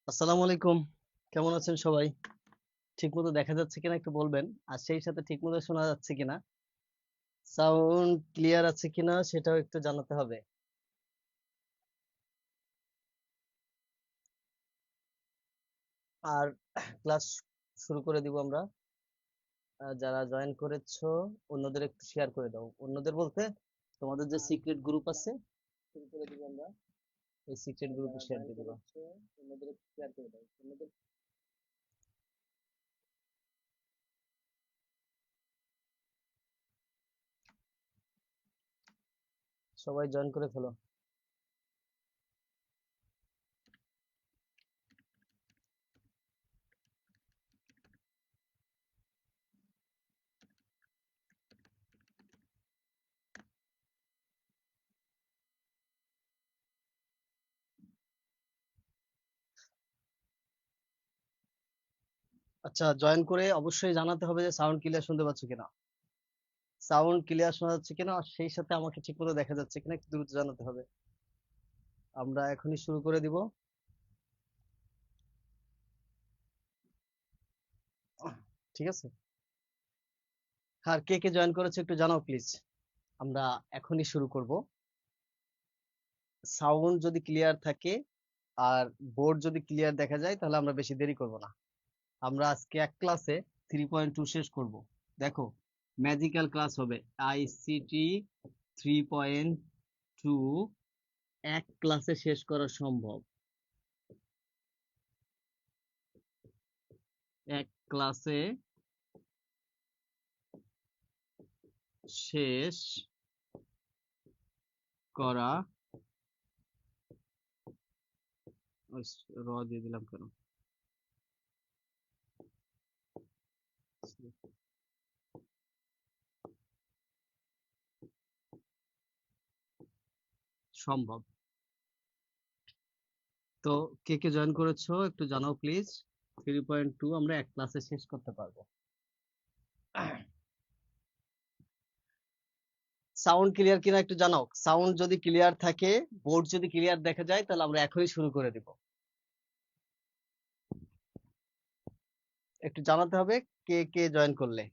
আসসালামু আলাইকুম। কেমন আছেন সবাই? ঠিকমতো দেখা যাচ্ছে কিনা একটু বলবেন। আর সেই সাথে ঠিকমতো শোনা যাচ্ছে কিনা, সাউন্ড ক্লিয়ার আছে কিনা সেটাও একটু জানাতে হবে। আর ক্লাস শুরু করে দিব আমরা। যারা জয়েন করেছো অন্যদের একটু শেয়ার করে দাও। অন্যদের বলতে তোমাদের যে সিক্রেট গ্রুপ আছে, শুরু করে দিব আমরা। এই সিক্রেট গ্রুপে শেয়ার দিয়ে দিবা। অন্যদের একটু শেয়ার করে দাও। অন্যদের সবাই জয়েন করে ফেলো। আচ্ছা, জয়েন করে অবশ্যই জানাতে হবে যে সাউন্ড ক্লিয়ার শুনতে পাচ্ছ কিনা। সাউন্ড ক্লিয়ার শোনা যাচ্ছে কিনা আর সেই সাথে আমাকে ঠিকমতো দেখা যাচ্ছে কিনা একটু দ্রুত জানাতে হবে। আমরা এখনই শুরু করে দিব। ঠিক আছে। আর কে কে জয়েন করেছে একটু জানাও প্লিজ। আমরা এখনই শুরু করব। সাউন্ড যদি ক্লিয়ার থাকে আর বোর্ড যদি ক্লিয়ার দেখা যায় তাহলে আমরা বেশি দেরি করব না। আমরা আজকে এক ক্লাসে 3.2 শেষ করব। দেখো, ম্যাজিক্যাল ক্লাস হবে। আইসিটি 3.2 এক ক্লাসে শেষ করা সম্ভব। এক ক্লাসে শেষ করা। র দিয়ে দিলাম কেন? সম্ভব। তো কে কে জয়েন করেছো একটু জানাও প্লিজ। 3.2 আমরা এক ক্লাসে শেষ করতে পারবো। সাউন্ড ক্লিয়ার কিনা একটু জানাও। সাউন্ড যদি ক্লিয়ার থাকে, বোর্ড যদি ক্লিয়ার দেখা যায় তাহলে আমরা এখনই শুরু করে দিব। একটু জানাতে হবে কে কে জয়েন করলে।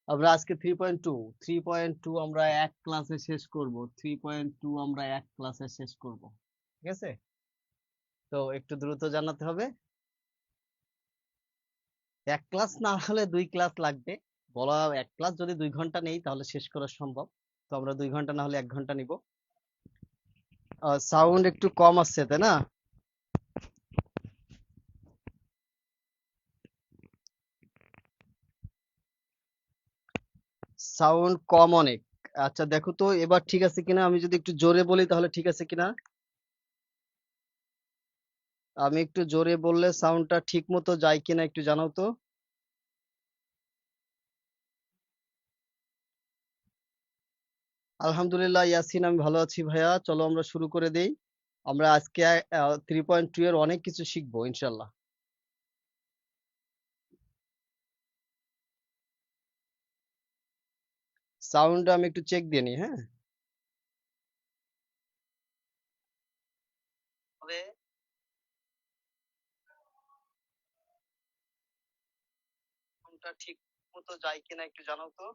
আমরা আজকে 3.2 আমরা এক ক্লাসে শেষ করব। 3.2 আমরা এক ক্লাসে শেষ করব। ঠিক আছে। তো একটু দ্রুত জানাতে হবে। এক ক্লাস না হলে দুই ক্লাস লাগবে। বলা এক ক্লাস যদি 2 ঘন্টা নেই তাহলে শেষ করা সম্ভব। তো আমরা 2 ঘন্টা না হলে 1 ঘন্টা নিব। সাউন্ড একটু কম আসছে তাই না? সাউন্ড কম অনেক। আচ্ছা দেখো তো এবার ঠিক আছে কিনা, আমি যদি একটু জোরে বলি তাহলে ঠিক আছে কিনা। আমি একটু জোরে বললে সাউন্ডটা ঠিক মতো যায় কিনা একটু জানাও তো। আলহামদুলিল্লাহ ইয়াসিন, আমি ভালো আছি ভাইয়া। চলো আমরা শুরু করে দেই। আমরা আজকে 3.2 এর অনেক কিছু শিখবো ইনশাল্লাহ। সাউন্ড আমি একটু চেক দিয়ে নিই, হ্যাঁ। তবে সাউন্ডটা ঠিক মতো যায় কিনা একটু জানাও তো।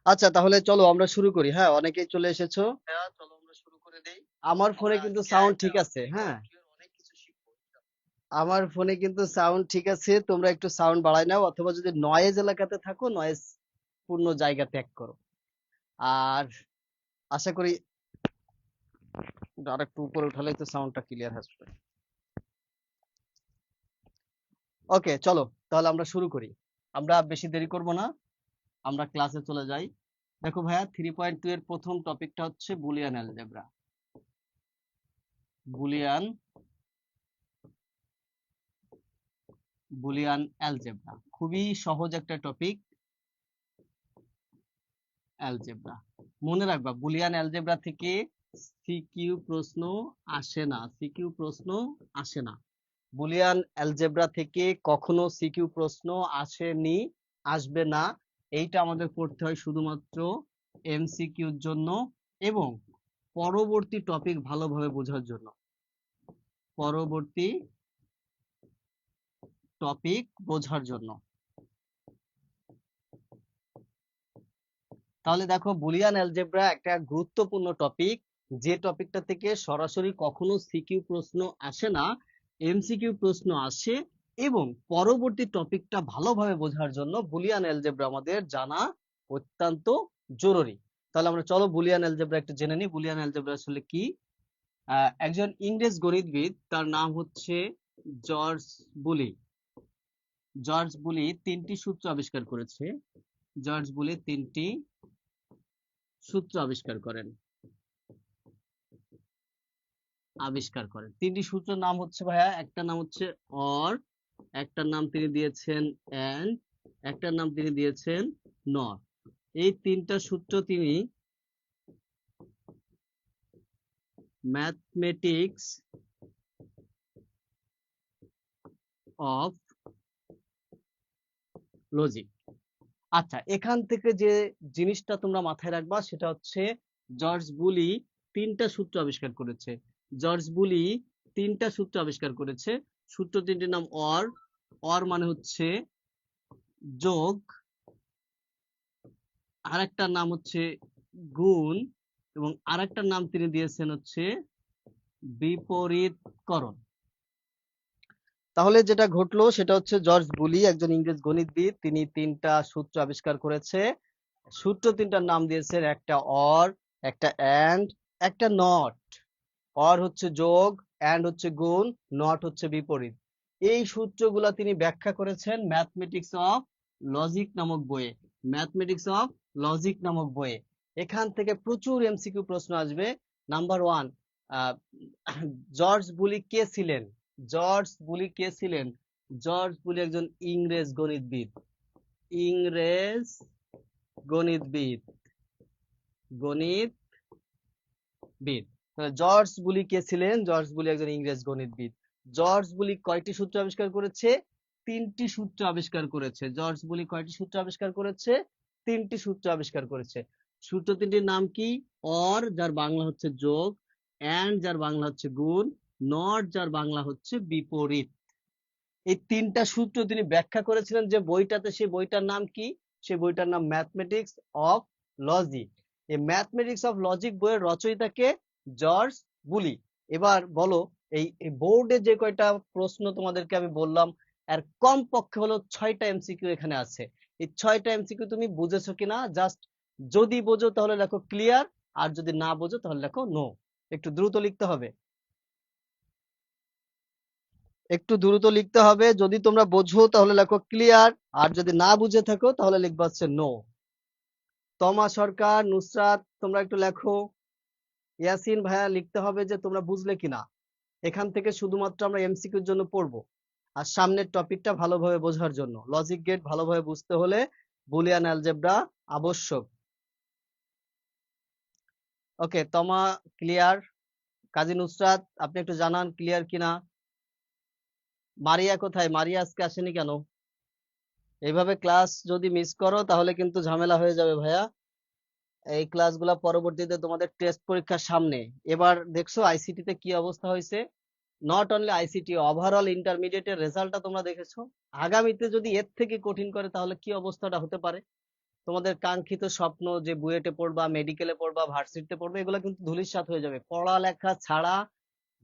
আচ্ছা তাহলে চলো আমরা শুরু করি। হ্যাঁ, অনেকেই চলে এসেছো। হ্যাঁ, চলো আমরা শুরু করে দেই। আমার ফোনে কিন্তু সাউন্ড ঠিক আছে, হ্যাঁ। আমার ফোনে কিন্তু সাউন্ড ঠিক আছে। তোমরা একটু সাউন্ড বাড়ায় নাও, অথবা যদি নয়েজ এলাকাতে থাকো নয়েজ পূর্ণ জায়গা ত্যাগ করো। আর আশা করি আর একটু উপরে উঠালেই তো সাউন্ডটা ক্লিয়ার আসবে। ওকে চলো, তাহলে আমরা শুরু করি। আমরা বেশি দেরি করব না, আমরা ক্লাসে চলে যাই। দেখো ভাইয়া, 3.2 এর প্রথম টপিকটা হচ্ছে Boolean algebra. Boolean Boolean algebra খুবই সহজ একটা টপিক। অ্যালজেব্রা মনে রাখবা, বুলিয়ান অ্যালজেব্রা থেকে সিকিউ প্রশ্ন আসে না। সিকিউ প্রশ্ন আসে না। বুলিয়ান অ্যালজেব্রা থেকে কখনো সিকিউ প্রশ্ন আসেনি, আসবে না। এইটা আমাদের পড়তে হয় শুধুমাত্র এমসিকিউর জন্য এবং পরবর্তী টপিক ভালোভাবে বোঝার জন্য। পরবর্তী টপিক বোঝার জন্য। তাহলে দেখো বুলিয়ান অ্যালজেব্রা একটা গুরুত্বপূর্ণ টপিক, যে টপিকটা থেকে সরাসরি কখনো সিকিউ প্রশ্ন আসে না, এমসিকিউ প্রশ্ন আসে, এবং পরবর্তী টপিকটা ভালোভাবে বোঝার জন্য বুলিয়ান অ্যালজেব্রা আমাদের জানা অত্যন্ত জরুরি। তাহলে আমরা চলো বুলিয়ান অ্যালজেব্রা একটু জেনে নিই। বুলিয়ান অ্যালজেব্রা আসলে কি? একজন ইংরেজ গণিতবিদ, তার নাম হচ্ছে জর্জ বুলি। জর্জ বুলি তিনটি সূত্র আবিষ্কার করেছে। জর্জ বুলি তিনটি সূত্র আবিষ্কার করেন। তিনটি সূত্রের নাম হচ্ছে ভাইয়া, একটা নাম হচ্ছে অর, একটার নাম তিনি দিয়েছেন এন্ড, একটার নাম তিনি দিয়েছেন নট। এই তিনটা সূত্র তিনি ম্যাথমেটিক্স অফ লজিক। আচ্ছা, এখান থেকে যে জিনিসটা তোমরা মাথায় রাখবা সেটা হচ্ছে জর্জ বুলি তিনটা সূত্র আবিষ্কার করেছে। জর্জ বুলি তিনটা সূত্র আবিষ্কার করেছে। সূত্র তিনটির নাম অর। অর মানে হচ্ছে যোগ, আরেকটার নাম হচ্ছে গুণ, এবং আরেকটার নাম তিনি দিয়েছেন হচ্ছে বিপরীতকরণ। তাহলে যেটা ঘটলো সেটা হচ্ছে জর্জ বুলি একজন ইংরেজ গণিতবিদ, তিনি তিনটা সূত্র আবিষ্কার করেছে। সূত্র তিনটার নাম দিয়েছেন, একটা অর, একটা এন্ড, একটা নট। অর হচ্ছে যোগ, এন্ড হচ্ছে গুণ, নট হচ্ছে বিপরীত। এই সূত্রগুলা তিনি ব্যাখ্যা করেছেন ম্যাথমেটিক্স অফ লজিক নামক বইয়ে। ম্যাথমেটিক্স অফ লজিক নামক বইয়ে। এখান থেকে প্রচুর এমসিকিউ প্রশ্ন আসবে। নাম্বার ওয়ান, জর্জ বুলি কে ছিলেন? জর্জ বুলি কে ছিলেন? জর্জ বুলি একজন ইংরেজ গণিতবিদ। ইংরেজ গণিতবিদ। গণিতবিদ। জর্জ বুলি কে ছিলেন? জর্জ বুলি একজন ইংরেজ গণিতবিদ। জর্জ বুলি কয়টি সূত্র আবিষ্কার করেছে? তিনটি সূত্র আবিষ্কার করেছে। জর্জ বুলি কয়টি সূত্র আবিষ্কার করেছে? তিনটি সূত্র আবিষ্কার করেছে। সূত্র তিনটির নাম কি? অর, যার বাংলা হচ্ছে যোগ, এন্ড যার বাংলা হচ্ছে গুণ, নট যার বাংলা হচ্ছে বিপরীত। এই তিনটা সূত্র তিনি ব্যাখ্যা করেছিলেন যে বইটাতে, সেই বইটার নাম কি? সেই বইটার নাম ম্যাথমেটিক্স অফ লজিক। এই ম্যাথমেটিক্স অফ লজিক বইয়ের রচয়িতা কে? জর্জ বুলি। এবার বলো, এই বোর্ডে যে কয়টা প্রশ্ন তোমাদেরকে আমি বললাম, এর কম পক্ষে হলো 6টা এমসিকিউ এখানে আছে। এই 6টা এমসিকিউ তুমি বুঝেছো কিনা? জাস্ট যদি বোঝো তাহলে লেখো ক্লিয়ার, আর যদি না বোঝো তাহলে লেখো নো। একটু দ্রুত লিখতে হবে। একটু দ্রুত লিখতে হবে। যদি তোমরা বোঝো তাহলে লেখো ক্লিয়ার, আর যদি না বুঝে থাকো তাহলে লিখবা হচ্ছে নো। তমা সরকার, নুসরাত, তোমরা একটু লেখো। ইয়াসিন ভাইয়া, লিখতে হবে যে তোমরা বুঝলে কিনা। এখান থেকে শুধুমাত্র আমরা এমসিকিউর জন্য পড়বো, আর সামনের টপিকটা ভালোভাবে বোঝার জন্য। লজিক গেট ভালোভাবে বুঝতে হলে বুলিয়ান অ্যালজেব্রা আবশ্যক। ওকে, তমা ক্লিয়ার। কাজী নুসরাত, আপনি একটু জানান ক্লিয়ার কিনা। মারিয়া কোথায়? মারিয়া আজকে আসেনি কেন? এইভাবে ক্লাস যদি মিস করো তাহলে কিন্তু ঝামেলা হয়ে যাবে ভাইয়া। এই ক্লাসগুলা পরবর্তীতে তোমাদের টেস্ট পরীক্ষার সামনে। এবার দেখছো আইসিটি তে কি অবস্থা হয়েছে। নট অনলি আইসিটি, ওভারঅল ইন্টারমিডিয়েটের রেজাল্টটা তোমরা দেখেছো। আগামীতে যদি এর থেকে কঠিন করে তাহলে কি অবস্থাটা হতে পারে। তোমাদের কাঙ্ক্ষিত স্বপ্ন যে বুয়েটে পড়বা, মেডিকেলে পড়বা, ভার্সিটিতে পড়বে, এগুলো কিন্তু ধূলিসাৎ হয়ে যাবে। পড়ালেখা ছাড়া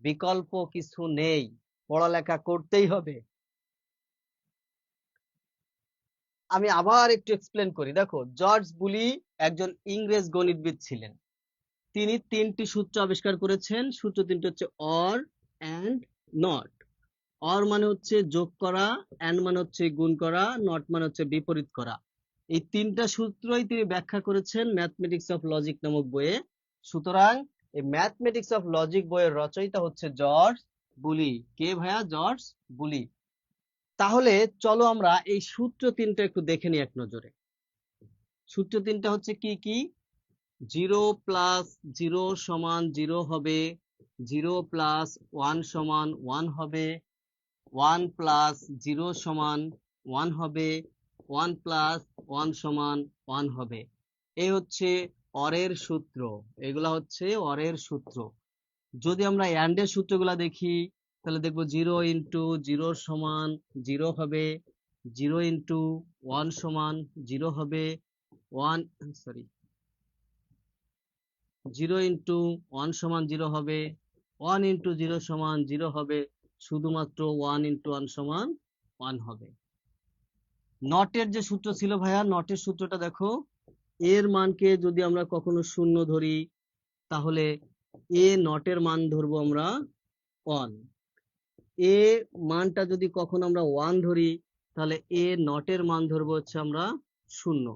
বিকল্প কিছু নেই, পড়ালেখা করতেই হবে। আমি আবার একটু এক্সপ্লেন করি। দেখো, জর্জ বুলি একজন ইংরেজ গণিতবিদ ছিলেন। তিনি তিনটি সূত্র আবিষ্কার করেছেন। সূত্র তিনটি হচ্ছে অর, এন্ড, নট। অর মানে হচ্ছে যোগ করা, এন্ড মানে হচ্ছে গুণ করা, নট মানে হচ্ছে বিপরীত করা। এই তিনটা সূত্রই তিনি ব্যাখ্যা করেছেন ম্যাথমেটিক্স অফ লজিক নামক বইয়ে। সুতরাং এই ম্যাথমেটিক্স অফ লজিক বইয়ের রচয়িতা হচ্ছে জর্জ বুলি। কে ভাইয়া? জর্জ বুলি। তাহলে চলো আমরা এই সূত্র তিনটা একটু দেখে নিই এক নজরে। সূত্র তিনটা হচ্ছে কি কি? 0 প্লাস 0 সমান 0 হবে, 0 প্লাস 1 সমান 1 হবে, 1 প্লাস 0 সমান 1 হবে, 1 প্লাস 1 সমান 1 হবে। এই হচ্ছে অরের সূত্র, এগুলা হচ্ছে অরের সূত্র। যদি আমরা অ্যান্ড এর সূত্রগুলা দেখি তাহলে দেখবো 0 × 0 সমান 0 হবে, 0 × 1 সমান 0 হবে, 0 × 1 সমান 0 হবে, 1 × 0 সমান 0 হবে, শুধুমাত্র 1 × 1 সমান 1 হবে। নটের যে সূত্র ছিল ভাইয়া, নটের সূত্রটা দেখো, এর মানকে যদি আমরা কখনো শূন্য ধরি তাহলে এ নটের মান ধরবো আমরা 1, এ মানটা যদি কখনো আমরা 1 ধরি তাহলে এ নটের মান ধরবো হচ্ছে আমরা 0।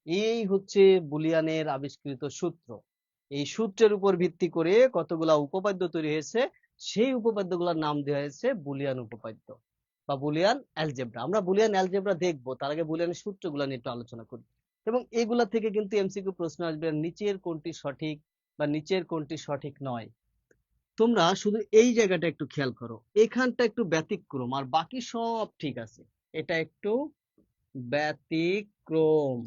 এই হচ্ছে বুলিয়ানের আবিষ্কৃত সূত্র। এই সূত্রের উপর ভিত্তি করে কতগুলা উপপাদ্য তৈরি হয়েছে, সেই উপপাদ্যগুলোর নাম দেওয়া হয়েছে বুলিয়ান উপপাদ্য বা বুলিয়ান অ্যালজেব্রা। আমরা বুলিয়ান অ্যালজেব্রা দেখবো, তার আগে বুলিয়ানের সূত্রগুলো নিয়ে একটু আলোচনা করি। এবং এগুলা থেকে কিন্তু এমসিকিউ প্রশ্ন আসবে, নিচের কোনটি সঠিক বা নিচের কোনটি সঠিক নয়। তোমরা শুধু এই জায়গাটা একটু খেয়াল করো, এখানটা একটু ব্যতিক্রম আর বাকি সব ঠিক আছে। এটা একটু ব্যতিক্রম,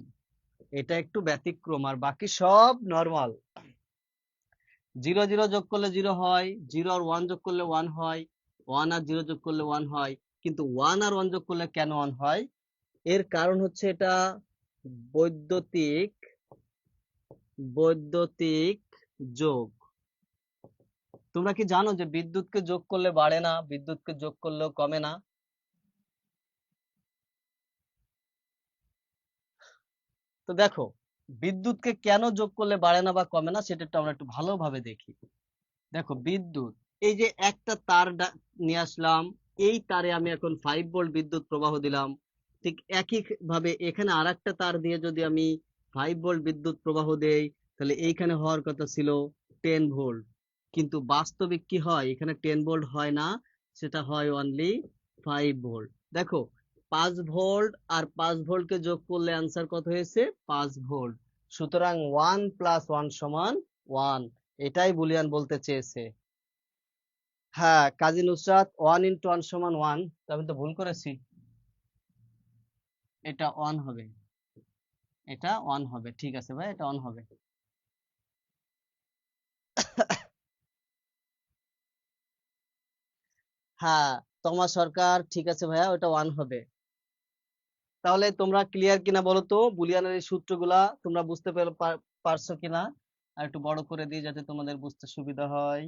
এটা একটু ব্যতিক্রম আর বাকি সব নরমাল। 0 0 যোগ করলে 0 হয়, 0 আর 1 যোগ করলে 1 হয়, 1 আর 0 যোগ করলে 1 হয়, কিন্তু 1 আর 1 যোগ করলে কেন 1 হয়? এর কারণ হচ্ছে এটা বৈদ্যুতিক বৈদ্যুতিক যোগ। তোমরা কি জানো যে বিদ্যুৎকে যোগ করলে বাড়ে না, বিদ্যুৎকে যোগ করলেও কমে না? তো দেখো, বিদ্যুৎকে কেন যোগ করলে বাড়ে না বা কমে না সেটা একটু আমরা একটু ভালোভাবে দেখি। দেখো, বিদ্যুৎ, এই যে একটা তার নিয়ে আসলাম, এই তারে আমি এখন 5 ভোল্ট বিদ্যুৎ প্রবাহ দিলাম। ঠিক একই ভাবে এখানে আরেকটা তার দিয়ে যদি আমি 5 ভোল্ট বিদ্যুৎ প্রবাহ দেই তাহলে এইখানে হওয়ার কথা ছিল 10 ভোল্ট, কিন্তু বাস্তবিক কি হয়, এখানে 10 ভোল্ট হয় না, সেটা হয় অনলি 5 ভোল্ট। দেখো, 5 ভোল্ট আর 5 ভোল্টকে যোগ করলে অ্যান্সার কত হয়েছে? 5 ভোল্ট। সুতরাং 1 + 1 = 1, এটাই বুলিয়ান বলতে চেয়েছে। হ্যাঁ, কাজী নুসরাত, 1 × 1 = 1, আমি তো ভুল করেছি, এটা 1 হবে, এটা 1 হবে। ঠিক আছে ভাই, এটা 1 হবে। হ্যাঁ, তমা সরকার, ঠিক আছে ভাইয়া, ওটা 1 হবে। তাহলে তোমরা ক্লিয়ার কিনা বলো তো, বুলিয়ানের এই সূত্রগুলা তোমরা বুঝতে পারছো কিনা? আর একটু বড় করে দিই যাতে তোমাদের বুঝতে সুবিধা হয়।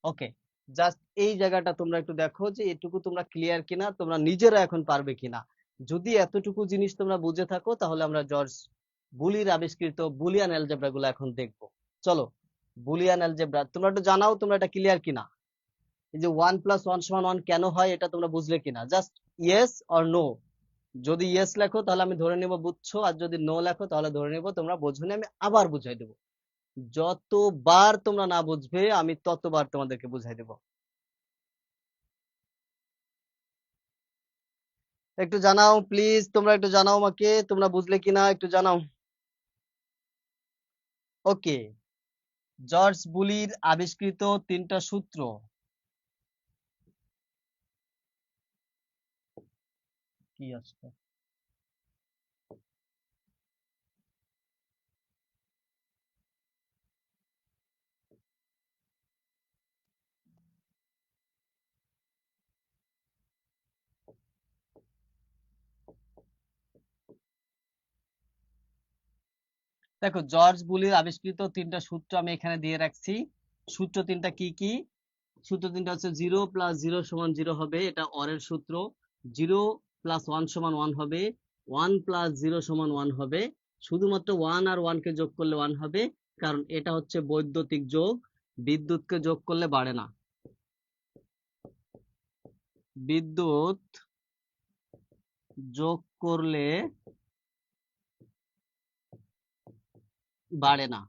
ওকে, জাস্ট এই জায়গাটা তোমরা একটু দেখো যে এটুকু তোমরা ক্লিয়ার কিনা, তোমরা নিজেরা এখন পারবে কিনা। যদি এতটুকু জিনিস তোমরা বুঝে থাকো তাহলে আমরা জর্জ বুলির আবিষ্কৃত বুলিয়ান অ্যালজেব্রা গুলো এখন দেখবো। চলো, বুলিয়ান অ্যালজেব্রা তোমরা একটু জানাও তোমরা এটা ক্লিয়ার কিনা। এই যে 1 + 1 = 1 কেন হয় এটা তোমরা বুঝলে কিনা, জাস্ট ইয়েস অর নো। যদি ইয়েস লেখো তাহলে আমি ধরে নেব বুঝছো, আর যদি নো লেখো তাহলে ধরে নেব তোমরা বোঝোনি, আমি আবার বুঝাই দেবো। যতবার তোমরা না বুঝবে আমি ততবার তোমাদেরকে বুঝাই দেবো। একটু জানাও প্লিজ, তোমরা একটু জানাও আমাকে তোমরা বুঝলে কিনা, একটু জানাও। ওকে, জর্জ বুলির আবিষ্কৃত 3টা সূত্র। কি আসছে? দেখো, জর্জ বুলির আবিষ্কৃত 3টা সূত্র আমি এখানে দিয়ে রাখছি। সূত্র 3টা কি কি? সূত্র 3টা হচ্ছে 0 + 0 = 0 হবে, এটা অরের সূত্র। 0 + 1 = 1 হবে, 1 + 0 = 1 হবে, শুধুমাত্র 1 আর 1 কে যোগ করলে 1 হবে, কারণ এটা হচ্ছে বৈদ্যুতিক যোগ, বিদ্যুৎকে যোগ করলে বাড়ে না, বিদ্যুৎ যোগ করলে বাড়ে না।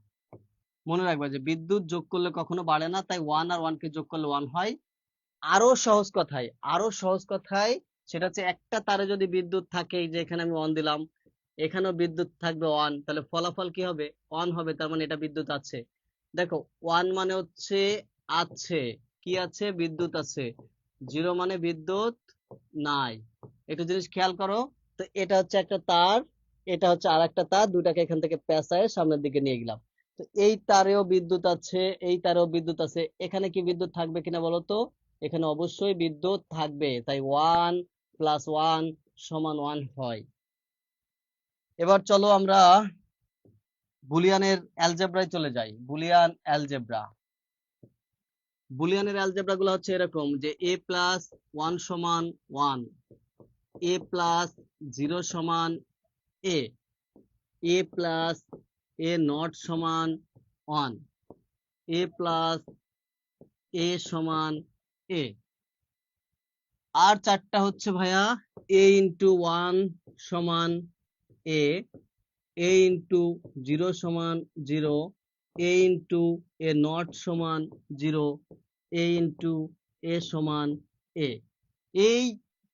মনে রাখবা যে বিদ্যুৎ যোগ করলে কখনো বাড়ে না, তাই 1 আর 1 কে যোগ করলে 1 হয়। আরো সহজ কথায় সেটা হচ্ছে একটা তারে যদি বিদ্যুৎ থাকে, এই যে এখানে আমি 1 দিলাম, এখানেও বিদ্যুৎ থাকবে 1, তাহলে ফলাফল কি হবে? 1 হবে, তার মানে এটা বিদ্যুৎ আছে। দেখো, 1 মানে হচ্ছে আছে, কি আছে? বিদ্যুৎ আছে। 0 মানে বিদ্যুৎ নাই। একটু জিনিস খেয়াল করো, তো এটা হচ্ছে একটা তার, এটা হচ্ছে আর একটা তার, দুটাকে এখান থেকে পেঁচায় সামনের দিকে নিয়ে গেলাম। তো এই তারেও বিদ্যুৎ আছে, এই তারেও বিদ্যুৎ আছে, এখানে কি বিদ্যুৎ থাকবে কিনা বলো তো? এখানে অবশ্যই বিদ্যুৎ থাকবে, তাই 1 + 1 = 1 হয়। এবার চলো আমরা বুলিয়ানের অ্যালজেব্রায় চলে যাই। বুলিয়ান অ্যালজেব্রা, বুলিয়ানের অ্যালজেব্রা গুলো হচ্ছে এরকম যে a + 1 = 1, a + 0 = a, a + a0 = 1, a + a = a। আর চারটা হচ্ছে ভাইয়া a × 1 = a, a × 0 = 0, a × a0 = 0, a × a = a। এই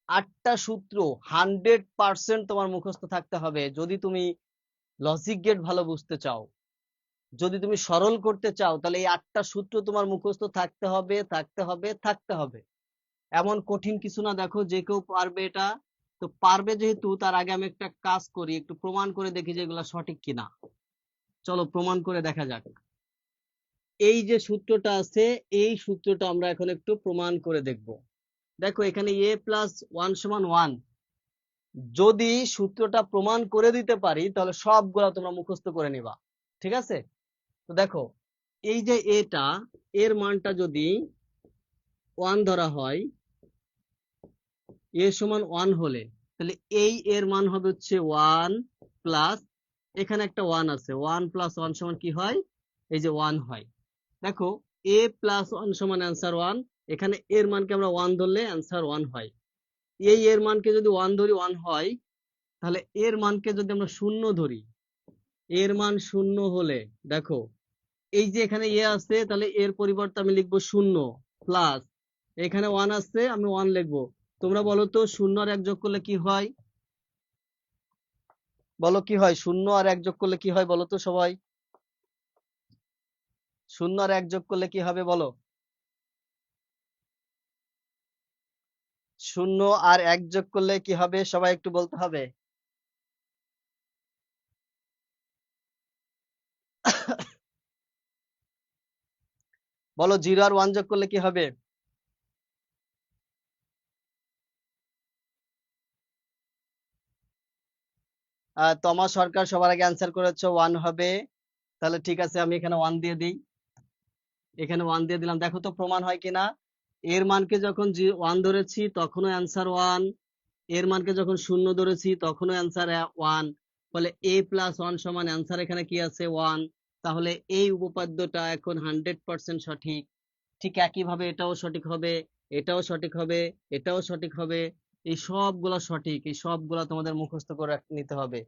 8টা সূত্র 100% তোমার মুখস্থ থাকতে হবে যদি তুমি লজিক গেট ভালো বুঝতে চাও। যদি তুমি সরল করতে চাও তাহলে এই 8টা সূত্র তোমার মুখস্থ থাকতে হবে, থাকতে হবে, থাকতে হবে। এমন কঠিন কিছু না, দেখো যে কেউ পারবে এটা। তো পারবে যেহেতু, তার আগে আমি একটা কাজ করি, একটু প্রমাণ করে দেখি যে এগুলা সঠিক কিনা। চলো প্রমাণ করে দেখা যাক। এই যে সূত্রটা আছে, এই সূত্রটা আমরা এখন একটু প্রমাণ করে দেখব। দেখো এখানে a + 1 = 1, যদি সূত্রটা প্রমাণ করে দিতে পারি তাহলে সবগুলা তোমরা মুখস্থ করে নিবা, ঠিক আছে? তো দেখো এই যে এটা, এর মানটা যদি 1 ধরা হয়, a = 1 হলে তাহলে এই এর মান হবে হচ্ছে 1 প্লাস, এখানে একটা 1 আছে, 1 + 1 = কি হয়? এই যে 1 হয়। দেখো a + 1 = অ্যান্সার 1, এখানে এর মানকে আমরা 1 ধরলে অ্যান্সার 1 হয়। এই এর মানকে যদি 1 ধরি 1 হয়, তাহলে এর মানকে যদি আমরা 0 ধরি, এর মান 0 হলে দেখো এই যে এখানে এ আছে, তাহলে এর পরিবর্তে আমি লিখবো 0 প্লাস, এখানে 1 আছে, আমি 1 লিখবো। তোমরা বলো তো 0 আর 1 যোগ করলে কি হয়? বলো কি হয়? 0 আর 1 যোগ করলে কি হয় বলো তো সবাই? 0 আর 1 যোগ করলে কি হবে বলো? 0 আর 1 যোগ করলে কি হবে সবাই একটু বলতে হবে। বলো 0 আর 1 যোগ করলে কি হবে? তমা সরকার সবার আগে অ্যান্সার করেছো 1 হবে। তাহলে ঠিক আছে, আমি এখানে 1 দিয়ে দিই, এখানে 1 দিয়ে দিলাম। দেখো তো প্রমাণ হয় কিনা। এর মানকে যখন 1 ধরেছি তখনও অ্যান্সার 1, এর মানকে যখন 0 ধরেছি তখনও অ্যান্সার 1, ফলে a + 1 = অ্যান্সার এখানে কি আছে 1। তাহলে এই উপপাদ্যটা এখন 100% সঠিক। ঠিক একইভাবে এটাও সঠিক হবে, এটাও সঠিক হবে, এটাও সঠিক হবে। এই সবগুলা সঠিক, এই সবগুলা তোমাদের মুখস্থ করে নিতে হবে।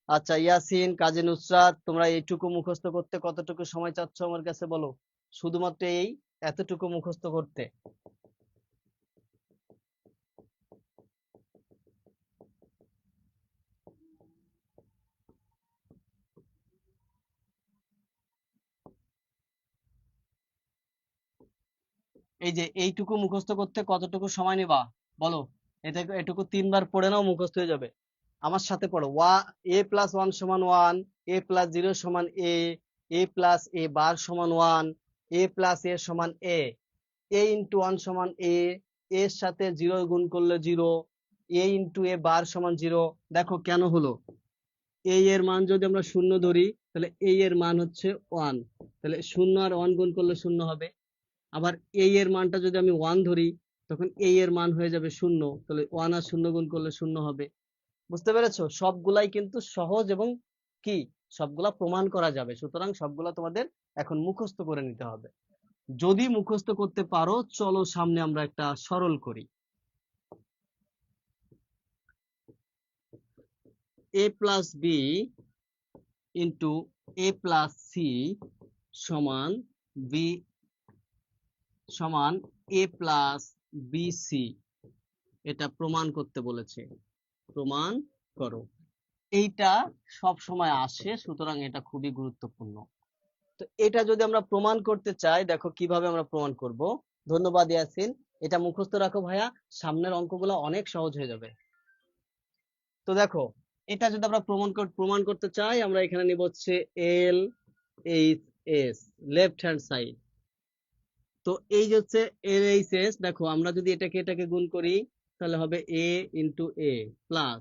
আচ্ছা ইয়াসিন, কাজী নুসরাত, তোমরা এইটুকু মুখস্থ করতে কতটুকু সময় চাচ্ছ আমার কাছে বলো? শুধুমাত্র এই এতটুকু মুখস্থ করতে। এই যে এইটুকু মুখস্থ করতে কতটুকু সময় নিবা বলো? এটা এটুকু 3 বার পড়ে নাও, মুখস্থ হয়ে যাবে। আমার সাথে পড়ো। a + 1 = 1, a + 0 = a, a + a bar = 1, a + a = a, a × 1 = a, এর সাথে 0 গুণ করলে 0, a × a bar = 0। দেখো কেন হলো? এই এর মান যদি আমরা 0 ধরি তাহলে এই এর মান হচ্ছে 1, তাহলে 0 আর 1 গুণ করলে 0 হবে। আবার এই এর মানটা যদি আমি 1 ধরি তখন এই এর মান হয়ে যাবে 0, তাহলে 1 আর 0 গুণ করলে 0 হবে। বুঝতে পেরেছো? সবগুলাই কিন্তু সহজ এবং কি সবগুলা প্রমাণ করা যাবে, সুতরাং সবগুলা তোমাদের এখন মুখস্থ করে নিতে হবে। যদি মুখস্থ করতে পারো চলো সামনে আমরা একটা সরল করি। a + b * a + c = b a + bc, এটা প্রমাণ করতে বলেছে। প্রমাণ করো। এইটা সব সময় আসে, সুতরাং এটা খুবই গুরুত্বপূর্ণ। তো এটা যদি আমরা প্রমাণ করতে চাই, দেখো কিভাবে আমরা প্রমাণ করব। ধন্যবাদ ইয়াসিন। এটা মুখস্থ রাখো ভাইয়া, সামনের অঙ্কগুলো অনেক সহজ হয়ে যাবে। তো দেখো এটা যদি আমরা প্রমাণ করতে চাই, আমরা এখানে নিব হচ্ছে L, H S, left hand side. তো এই যে হচ্ছে এল এইচ এস, দেখো আমরা যদি এটাকে গুণ করি তাহলে হবে এ ইন্টু এ প্লাস,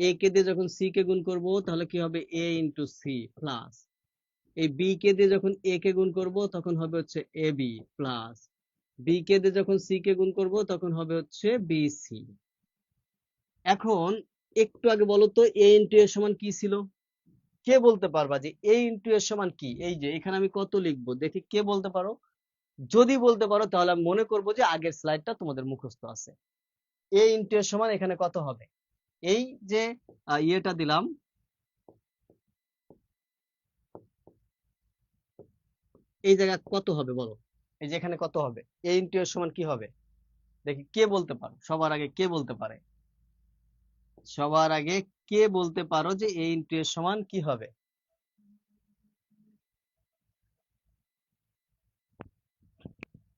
এ কে দিয়ে যখন সি কে গুণ করব তাহলে কি হবে এ ইন্টু সি প্লাস, এই বি কে দিয়ে যখন এ কে গুণ করব তখন হবে হচ্ছে এ বি প্লাস, বি কে দিয়ে যখন সি কে গুণ করব তখন হবে হচ্ছে বি সি। এখন একটু আগে বলো তো এ ইন্টু এ সমান কি ছিল? কে বলতে পারবা যে এ ইন্টু এ সমান কি? এই যে এখানে আমি কত লিখবো দেখি, কে বলতে পারো? যদি বলতে পারো তাহলে আমি মনে করবো যে আগের স্লাইডটা তোমাদের মুখস্থ আছে। এ ইন্টু এ সমান এখানে কত হবে? এই যে ইয়েটা দিলাম, এই জায়গা কত হবে বলো? এই যে এখানে কত হবে? এ ইন্টু এ সমান কি হবে? দেখি কে বলতে পারো, সবার আগে কে বলতে পারে? সবার আগে কে বলতে পারো যে এ ইন্টু এ সমান কি হবে?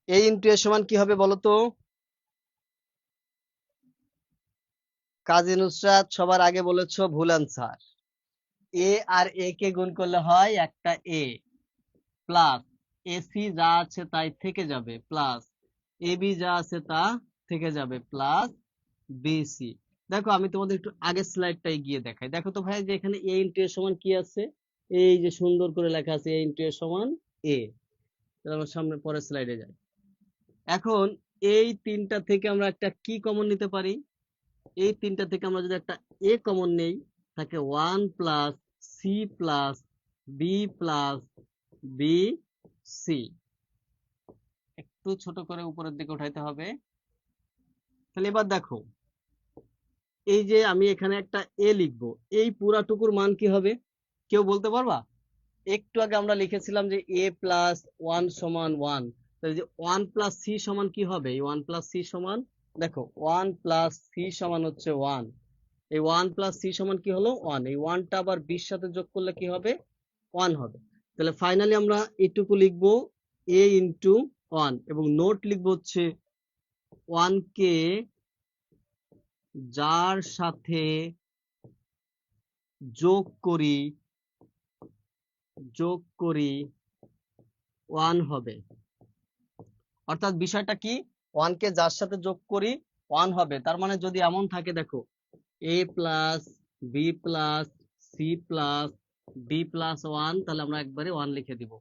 এ ইন্টু এ সমান কি হবে বলো তো? কাজী নুসরাত সবার আগে বলেছো, ভুল আনসার। এ আর এ কে গুণ করলে হয় একটা এ প্লাস, এসি যা আছে তাই থেকে যাবে প্লাস, এবি যা আছে তা থেকে যাবে প্লাস বিসি। দেখো আমি তোমাদের একটু আগের স্লাইডটাই গিয়ে দেখাই, দেখো তো ভাই যে এখানে এ ইন্টু এ সমান কি আছে, এই যে সুন্দর করে লেখা আছে এ ইন্টু এ সমান এ। তাহলে আমরা সামনে পরের স্লাইডে যাই। এখন এই তিনটা থেকে আমরা একটা কি কমন নিতে পারি? এই তিনটা থেকে আমরা যদি একটা এ কমন নেই, থাকে one plus C plus B plus B C. একটু ছোট করে উপরের দিকে উঠাইতে হবে। তাহলে এবার দেখো, এই যে আমি এখানে একটা এ লিখবো, এই পুরাটুকুর মান কি হবে? কেউ বলতে পারবা? একটু আগে আমরা লিখেছিলাম যে এ প্লাস ওয়ান সমান ওয়ান, তাহলে যে ওয়ান প্লাস সি সমান কি হবে? এই ওয়ান প্লাস সি সমান, দেখো ওয়ান প্লাস সি সমান হচ্ছে ওয়ান, এই ওয়ান প্লাস সি সমান কি হলো? ওয়ান। এই ওয়ানটা আবার বির সাথে যোগ করলে কি হবে? ওয়ান হবে। তাহলে ফাইনালি আমরা এটুকু লিখবো এ ইন্টু ওয়ান, এবং নোট লিখবো হচ্ছে ওয়ান কে যার সাথে যোগ করি ওয়ান হবে। অর্থাৎ বিষয়টা কি? ওয়ান কে যার সাথে যোগ করি ওয়ান হবে, তার মানে যদি এমন থাকে দেখো A plus B plus C plus D plus one, তাহলে আমরা একবারে ওয়ান লিখে দিব।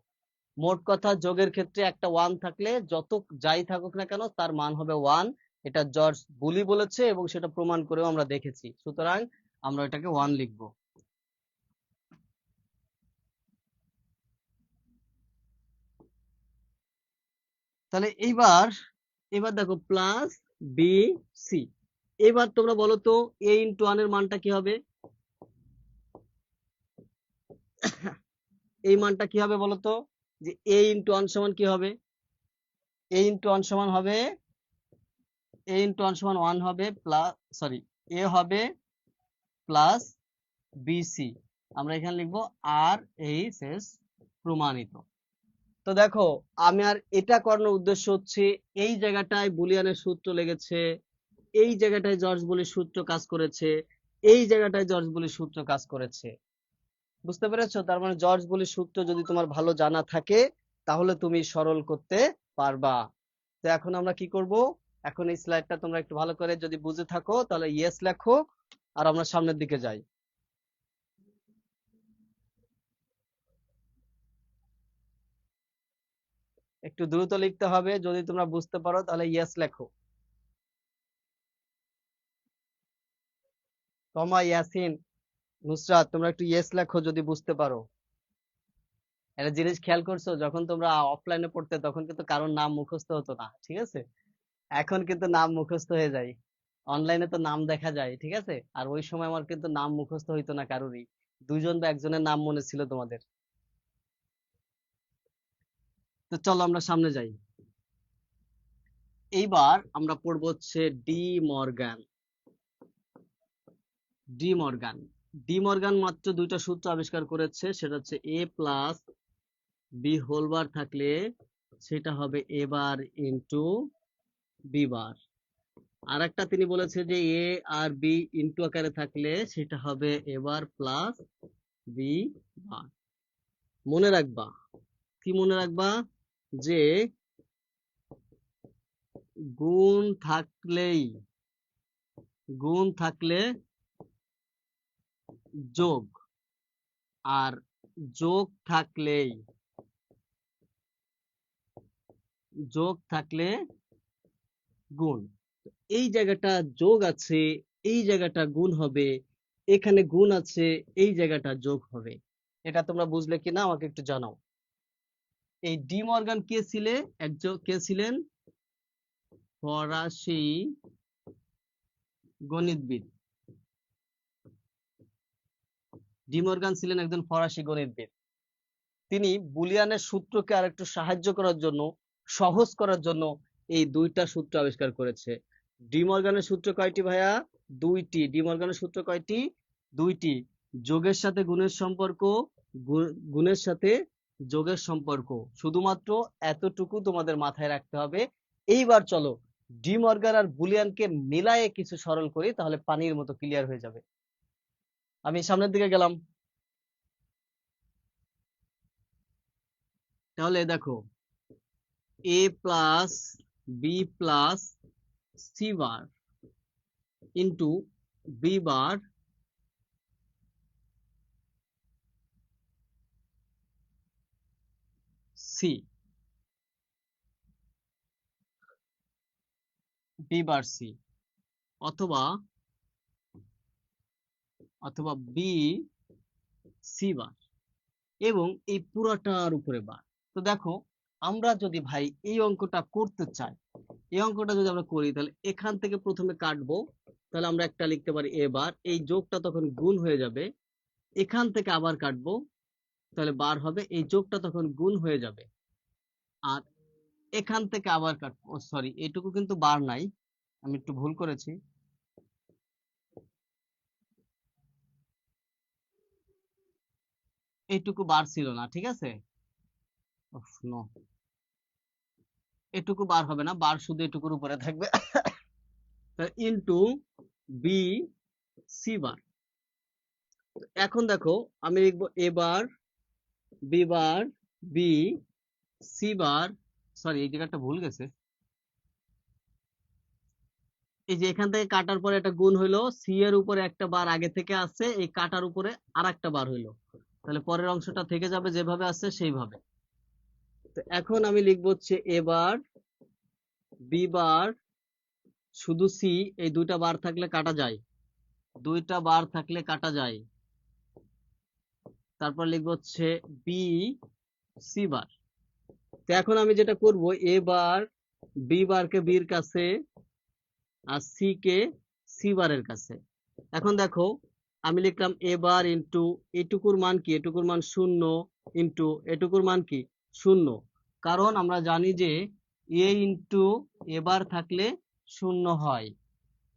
মোট কথা যোগের ক্ষেত্রে একটা ওয়ান থাকলে যত যাই থাকুক না কেন তার মান হবে ওয়ান। এটা জর্জ বুলি বলেছে এবং সেটা প্রমাণ করেও আমরা দেখেছি, সুতরাং আমরা এটাকে ওয়ান লিখব। তাহলে এইবার এবার দেখো প্লাস বি সি। এবার তোমরা বলো তো এ ইন্টু ওয়ান এর মানটা কি হবে? এই মানটা কি হবে বলো তো? যে এ ইন্টু ওয়ান সমান কি হবে? এ ইন্টু ওয়ান সমান হবে, এ ইন্টু ওয়ান সমান ওয়ান হবে প্লাস, সরি, এ হবে প্লাস বিসি। আমরা এখানে লিখবো আর এইচ এস প্রমাণিত। তো দেখো আমি আর এটা করানোর উদ্দেশ্য হচ্ছে এই জায়গাটায় বুলিয়ানের সূত্র লেগেছে, এই জায়গাটায় জর্জ বুলির সূত্র কাজ করেছে, এই জায়গাটায় জর্জ বুলির সূত্র কাজ করেছে। বুঝতে পেরেছো? তার মানে জর্জ বুলির সূত্র যদি তোমার ভালো জানা থাকে তাহলে তুমি সরল করতে পারবা। তো এখন আমরা কি করব? এখন এই স্লাইডটা তোমরা একটু ভালো করে যদি বুঝে থাকো তাহলে ইয়েস লেখো, আর আমরা সামনের দিকে যাই। একটু দ্রুত লিখতে হবে, যদি তোমরা বুঝতে পারো তাহলে ইয়েস লেখো। তমা, ইয়াসিন, নুসরাত, তোমরা একটু ইয়েস লেখো যদি বুঝতে পারো। একটা জিনিস খেয়াল করছো, যখন তোমরা অফলাইনে পড়তে তখন কিন্তু কারোর নাম মুখস্থ হতো না, ঠিক আছে? এখন কিন্তু নাম মুখস্থ হয়ে যায়। অনলাইনে তো নাম দেখা যায়, ঠিক আছে? আর ওই সময় আমার কিন্তু নাম মুখস্থ হইতো না কারোরই, দুজন বা একজনের নাম মনে ছিল তোমাদের। তো চলো আমরা সামনে যাই। এইবার আমরা পড়বো হচ্ছে D Morgan. D Morgan D Morgan মাত্র দুইটা সূত্র আবিষ্কার করেছে, সেটা হচ্ছে এ প্লাস বি হোল বার থাকলে সেটা হবে এ বার ইন্টু বি বার। আর একটা তিনি বলেছে যে এ আর বি ইন্টু আকারে থাকলে সেটা হবে এ বার প্লাস বি বার। মনে রাখবা, কি মনে রাখবা, যে গুণ থাকলে যোগ, আর যোগ থাকলে গুণ। এই জায়গাটা যোগ আছে, এই জায়গাটা গুণ হবে, এখানে গুণ আছে, এই জায়গাটা যোগ হবে। এটা তোমরা বুঝলে কিনা আমাকে একটু জানাও। এই ডি মর্গান কে ছিলেন? ফরাসি গণিতবিদ। ডি মর্গান ছিলেন একজন ফরাসি গণিতবিদ। তিনি বুলিয়ানের সূত্রকে আরেকটু সাহায্য করার জন্য, সহজ করার জন্য এই দুইটা সূত্র আবিষ্কার করেছে। ডি মর্গানের সূত্র কয়টি ভাইয়া? দুইটি। ডি মর্গানের সূত্র কয়টি? দুইটি। যোগের সাথে গুণের সম্পর্ক, গুণের সাথে যোগের সম্পর্ক। শুধুমাত্র এতটুকু তোমাদের মাথায় রাখতে হবে। এইবার চলো ডি মর্গান আর বুলিয়ানকে মিলায়ে কিছু সরল করি, তাহলে পানির মতো ক্লিয়ার হয়ে যাবে। আমি সামনের দিকে গেলাম। তাহলে দেখো, a plus B plus C bar into B bar C, B bar C, অথবা বি সি বার, এবং এই পুরাটার উপরে বার। তো দেখো, আমরা যদি ভাই এই অঙ্কটা করতে চাই, এই অঙ্কটা যদি আমরা করি, তাহলে এখান থেকে প্রথমে কাটবো, তাহলে আমরা একটা লিখতে পারি এ বার, এই যোগটা তখন গুণ হয়ে যাবে। এখান থেকে আবার কাটবো, তাহলে বার হবে, এই যোগটা তখন গুণ হয়ে যাবে। আর এখান থেকে আবার কাটবো, সরি এইটুকু কিন্তু বার নাই, আমি একটু ভুল করেছি। এইটুকু বার ছিল না, ঠিক আছে, এটুকু বার হবে না, বার শুধু এটুকুর উপরে থাকবে। Into B C bar. এখন দেখো, আমি লিখবো A bar, B bar, B C bar, sorry এই জায়গাটা ভুল গেছে। এই যে এখান থেকে কাটার পরে একটা গুণ হইলো, সি এর উপরে একটা বার আগে থেকে আছে, এই কাটার উপরে আর একটা বার হইলো, তাহলে পরের অংশটা থেকে যাবে যেভাবে আছে সেইভাবে। তো এখন আমি লিখবো হচ্ছে এ বার, বি বার, শুধু সি, এই দুইটা বার থাকলে কাটা যায়, দুইটা বার থাকলে কাটা যায়। তারপর লিখবো হচ্ছে বি সি বার। তো এখন আমি যেটা করব, এ বার বি বারকে বির কাছে, আর সি কে সি বারের কাছে। এখন দেখো, আমি লিখলাম এ বার ইন্টু এটুকুর মান কি, এটুকুর মান 0, ইন্টু এটুকুর মান কি 0, কারণ আমরা জানি যে এ ইন্টু এ বার থাকলে 0 হয়,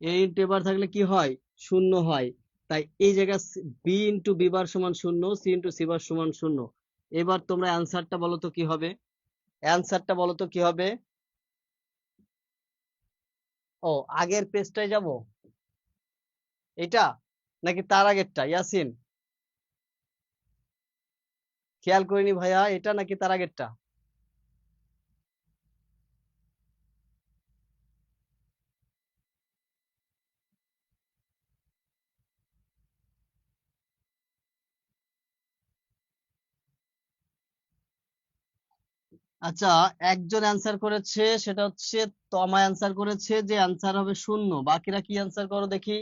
এ ইন্টু এ বার থাকলে কি হয় 0 হয়। তাই এই জায়গায় বি ইন্টু বি বার সমান 0, সি ইন্টু সি বার সমান 0। এবার তোমরা অ্যান্সারটা বলো তো কি হবে, অ্যান্সারটা বলো তো কি হবে। ও, আগের পেজটায় যাব, এটা নাকি তার আগেরটা? ইয়াসিন, খেয়াল করিনি ভাইয়া, এটা নাকি তার আগেরটা? আচ্ছা, একজন অ্যান্সার করেছে, সেটা হচ্ছে তমা অ্যান্সার করেছে যে অ্যান্সার হবে 0। বাকিরা কি অ্যান্সার করো দেখি,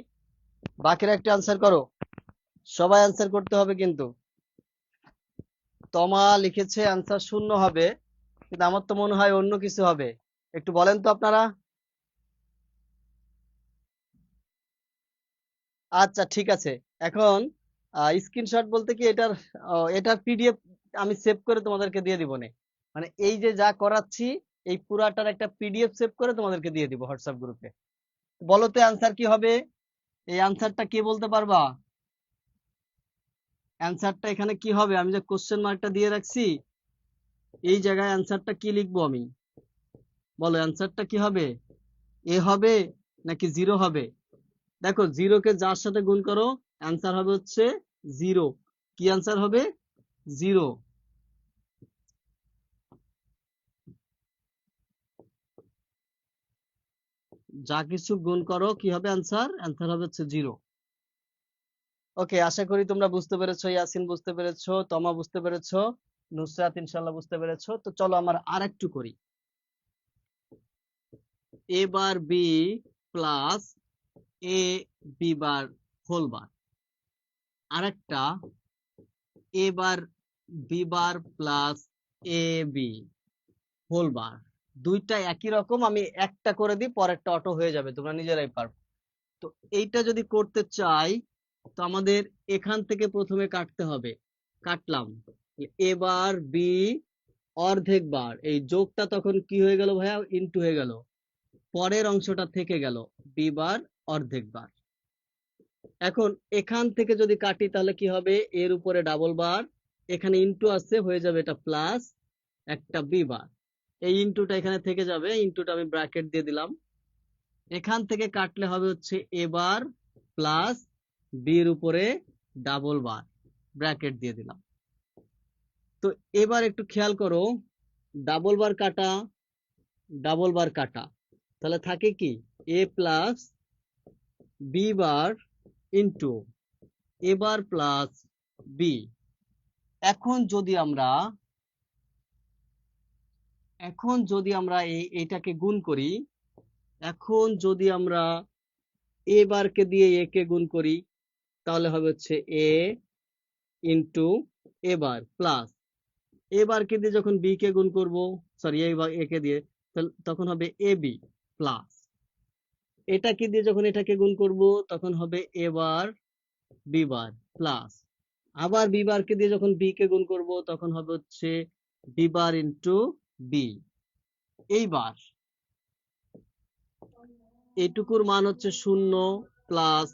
বাকিরা একটা অ্যান্সার করো, সবাই অ্যান্সার করতে হবে কিন্তু। তমা লিখেছে অ্যান্সার 0 হবে, কিন্তু আমার তো মনে হয় অন্য কিছু হবে। একটু বলেন তো আপনারা। আচ্ছা ঠিক আছে, এখন স্ক্রিনশট বলতে কি, এটার পিডিএফ আমি সেভ করে তোমাদেরকে দিয়ে দিব নে, মানে এই যে যা করাচ্ছি, এই পুরাটার একটা পিডিএফ সেভ করে তোমাদেরকে দিয়ে দিব হোয়াটসঅ্যাপ গ্রুপে। বলো তো অ্যান্সার কি হবে, এই অ্যান্সারটা কে বলতে পারবা? অ্যান্সারটা এখানে কি হবে, আমি যে কোশ্চেন মার্কটা দিয়ে রাখছি, এই জায়গায় অ্যান্সারটা কি লিখবো আমি, বলো অ্যান্সারটা কি হবে, এ হবে নাকি 0 হবে? দেখো, 0 কে যার সাথে গুণ করো অ্যান্সার হবে হচ্ছে 0। কি অ্যান্সার হবে? 0। যা কিছু গুণ করো কি হবে অ্যান্সার? অ্যান্সার হবে হচ্ছে 0। ওকে, আশা করি তোমরা বুঝতে পেরেছো, ইয়াসিন বুঝতে পেরেছো, তমা বুঝতে পেরেছো, নুসরাত ইনশাল্লাহ বুঝতে পেরেছো। তো চলো আমরা আরেকটু করি। এ bar B plus A B bar whole বার, আরেকটা এ bar B bar plus A B whole বার। দুইটা একই রকম, আমি একটা করে দিই, পরেরটা অটো হয়ে যাবে, তোমরা নিজেরাই পারবে। তো এইটা যদি করতে চাই তো আমাদের এখান থেকে প্রথমে কাটতে হবে। কাটলাম, এবার বি অর্ধেক বার, এই যোগটা তখন কি হয়ে গেল ভাইয়া? ইনটু হয়ে গেল, পরের অংশটা থেকে গেল বি বার অর্ধেক বার। এখন এখান থেকে যদি কাটি তাহলে কি হবে? এর উপরে ডাবল বার, এখানে ইনটু আছে, হয়ে যাবে এটা প্লাস একটা বি বার। এই ইনটুটা এখানে থেকে যাবে, ইনটুটা আমি ব্র্যাকেট দিয়ে দিলাম। এখান থেকে কাটলে হবে হচ্ছে এবার প্লাস বির উপরে ডাবল বার, ব্র্যাকেট দিয়ে দিলাম। তো এবার একটু খেয়াল করো, ডাবল বার কাটা, ডাবল বার কাটা, তাহলে থাকে কি? এ প্লাস বি বার ইন্টু এ বার প্লাস বি। এখন যদি আমরা এইটাকে গুণ করি, এখন যদি আমরা এ বারকে দিয়ে এ কে গুণ করি তাহলে হবে হচ্ছে এ ইন্টু এ বার প্লাস এ বারকে দিয়ে যখন বি কে গুণ করব, সরি এ কে দিয়ে, তখন হবে এ বি প্লাস এটাকে দিয়ে যখন এটাকে গুণ করব তখন হবে এ বার বি বার প্লাস আবার বি বারকে দিয়ে যখন বি কে গুণ করব তখন হবে হচ্ছে বি বার ইন্টু বি। এইবার এইটুকুর মান হচ্ছে 0 plus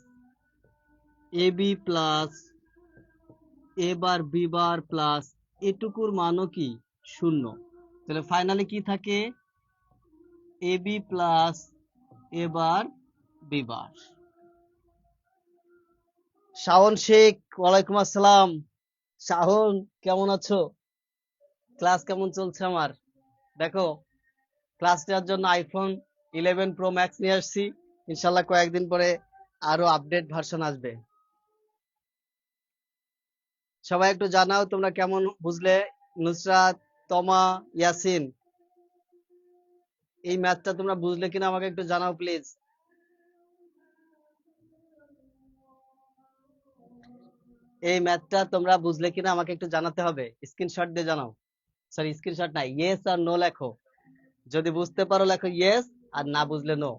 A B plus A bar B bar plus এটুকুর মানও কি 0। তাহলে ফাইনালি কি থাকে? A B plus A bar B bar. Shaon Sheikh, ওয়ালাইকুম আসসালাম। শাওন, কেমন আছো? ক্লাস কেমন চলছে আমার? দেখো, ক্লাস নেওয়ার জন্য আইফোন 11 প্রো ম্যাক্স নিয়ে আসছি। ইনশাল্লাহ কয়েকদিন পরে আরো আপডেট ভার্সন আসবে। সবাই একটু জানাও তোমরা কেমন বুঝলে। নুসরাত, তমা, ইয়াসিন, এই ম্যাথটা তোমরা বুঝলে কিনা আমাকে একটু জানাও প্লিজ। এই ম্যাথটা তোমরা বুঝলে কিনা আমাকে একটু জানাতে হবে, স্ক্রিনশট দিয়ে জানাও। সরি, স্ক্রিনশট নাই, ইয়েস আর নো লেখো। যদি বুঝতে পারো লেখো ইয়েস, আর না বুঝলে নো।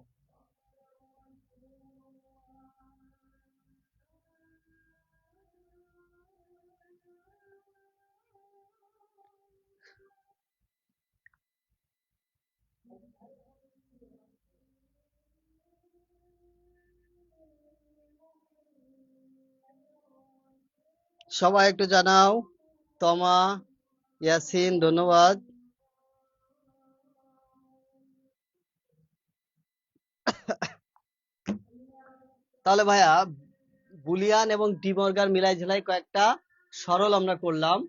সবাই একটু জানাও। তমা, ইয়াসিন, ধন্যবাদ। তাহলে ভাইয়া, বুলিয়ান এবং ডিমর্গান মিলাই ঝেলাই কয়েকটা সরল আমরা করলাম।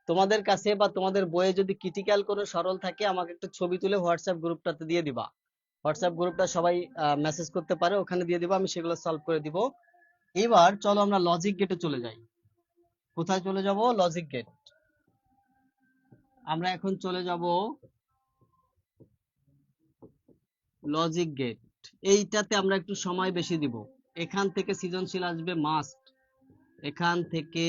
তোমাদের কাছে বা তোমাদের বইয়ে যদি ক্রিটিক্যাল কোনো সরল থাকে আমাকে একটু ছবি তুলে হোয়াটসঅ্যাপ গ্রুপটাতে দিয়ে দিবা। হোয়াটসঅ্যাপ গ্রুপটা সবাই মেসেজ করতে পারে, ওখানে দিয়ে দিবা, আমি সেগুলো সলভ করে দিব। এবার চলো আমরা লজিক গেটে চলে যাই। কোথায় চলে যাব? Logic gate. আমরা এখন চলে যাব লজিক গেট। এইটাতে আমরা একটু সময় বেশি দিব। এখান থেকে সৃজনশীল আসবে মাস্ট, এখান থেকে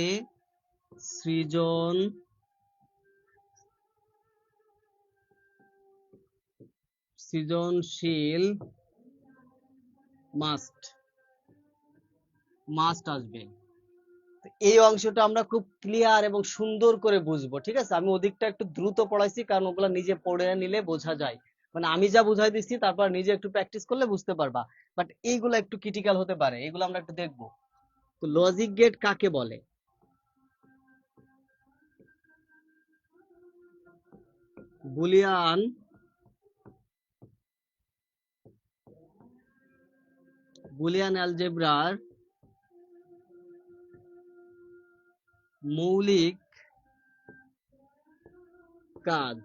সৃজনশীল মাস্ট মাস্ট আসবে। এই অংশটা আমরা খুব ক্লিয়ার এবং সুন্দর করে বুঝবো, ঠিক আছে? আমি ওদিকটা একটু দ্রুত পড়াইছি কারণ ওগুলা নিজে পড়ে নিলে বোঝা যায়। মানে আমি যা বুঝাই দিচ্ছি তারপর নিজে একটু প্র্যাকটিস করলে বুঝতে পারবা। বাট এইগুলা একটু ক্রিটিক্যাল হতে পারে, এগুলো আমরা একটু দেখবো। তো লজিক গেট কাকে বলে? বুলিয়ান অ্যালজেব্রার মৌলিক কাজ।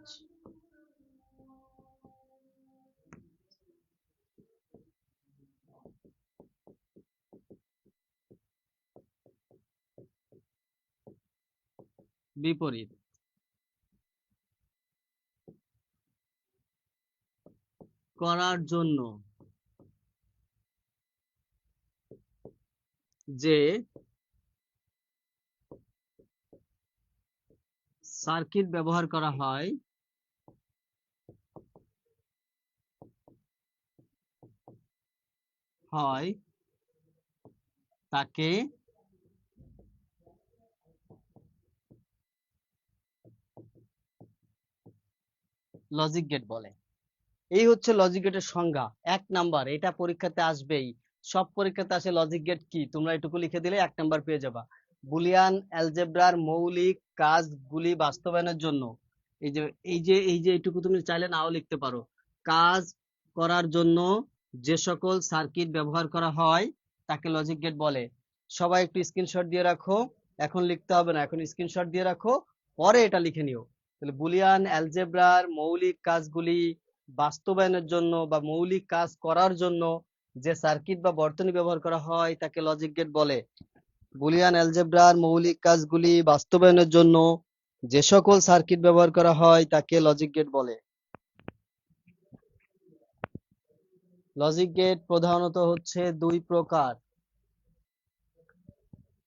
বিপরীত করার জন্য যে সার্কিট ব্যবহার করা হয় তাকে লজিক গেট বলে। এই হচ্ছে লজিক গেটের সংজ্ঞা। 1 নাম্বার, এটা পরীক্ষাতে আসবেই, সব পরীক্ষাতে আসে। লজিক গেট কি তোমরা এটুকু লিখে দিলে 1 নাম্বার পেয়ে যাবা। বুলিয়ান অ্যালজেব্রার মৌলিক কাজগুলি বাস্তবায়নের জন্য, এই যে এইটুকু তুমি চাইলে নাও লিখতে পারো। কাজ করার জন্য যে সকল সার্কিট ব্যবহার করা হয় তাকে লজিক গেট বলে। সবাই একটু স্ক্রিনশট দিয়ে রাখো, এখন লিখতে হবে না, এখন স্ক্রিনশট দিয়ে রাখো, পরে এটা লিখে নিও। তাহলে বুলিয়ান অ্যালজেব্রার মৌলিক কাজগুলি বাস্তবায়নের জন্য বা মৌলিক কাজ করার জন্য যে সার্কিট বা বর্তনী ব্যবহার করা হয় তাকে লজিক গেট বলে। বুলিয়ান অ্যালজেব্রার মৌলিক কাজগুলি বাস্তবায়নের জন্য যে সকল সার্কিট ব্যবহার করা হয় তাকে লজিক গেট বলে। লজিক গেট প্রধানত হচ্ছে 2 প্রকার।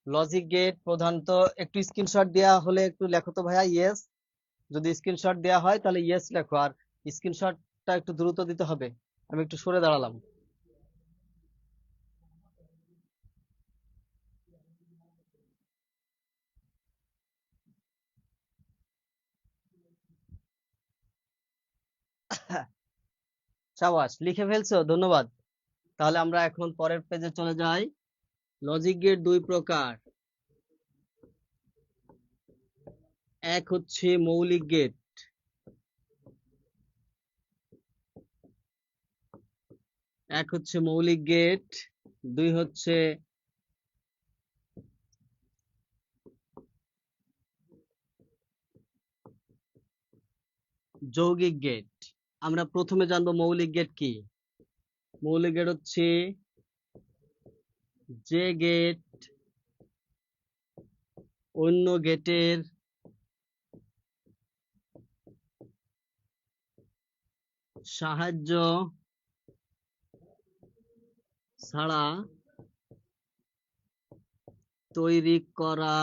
লজিক গেট প্রধানত, একটু স্ক্রিনশট দেওয়া হলে একটু লেখো তো ভাইয়া ইয়েস। যদি স্ক্রিনশট দেওয়া হয় তাহলে ইয়েস লেখো, আর স্ক্রিনশটটা একটু দ্রুত দিতে হবে। আমি একটু সরে দাঁড়ালাম। সাবাস, লিখে ফেলছো, ধন্যবাদ। তাহলে আমরা এখন পরের পেজে চলে যাই। লজিক গেট 2 প্রকার। এক হচ্ছে মৌলিক গেট, দুই হচ্ছে যৌগিক গেট। আমরা প্রথমে জানবো মৌলিক গেট কি। মৌলিক গেট হচ্ছে যে গেট অন্য গেটের সাহায্য ছাড়া তৈরি করা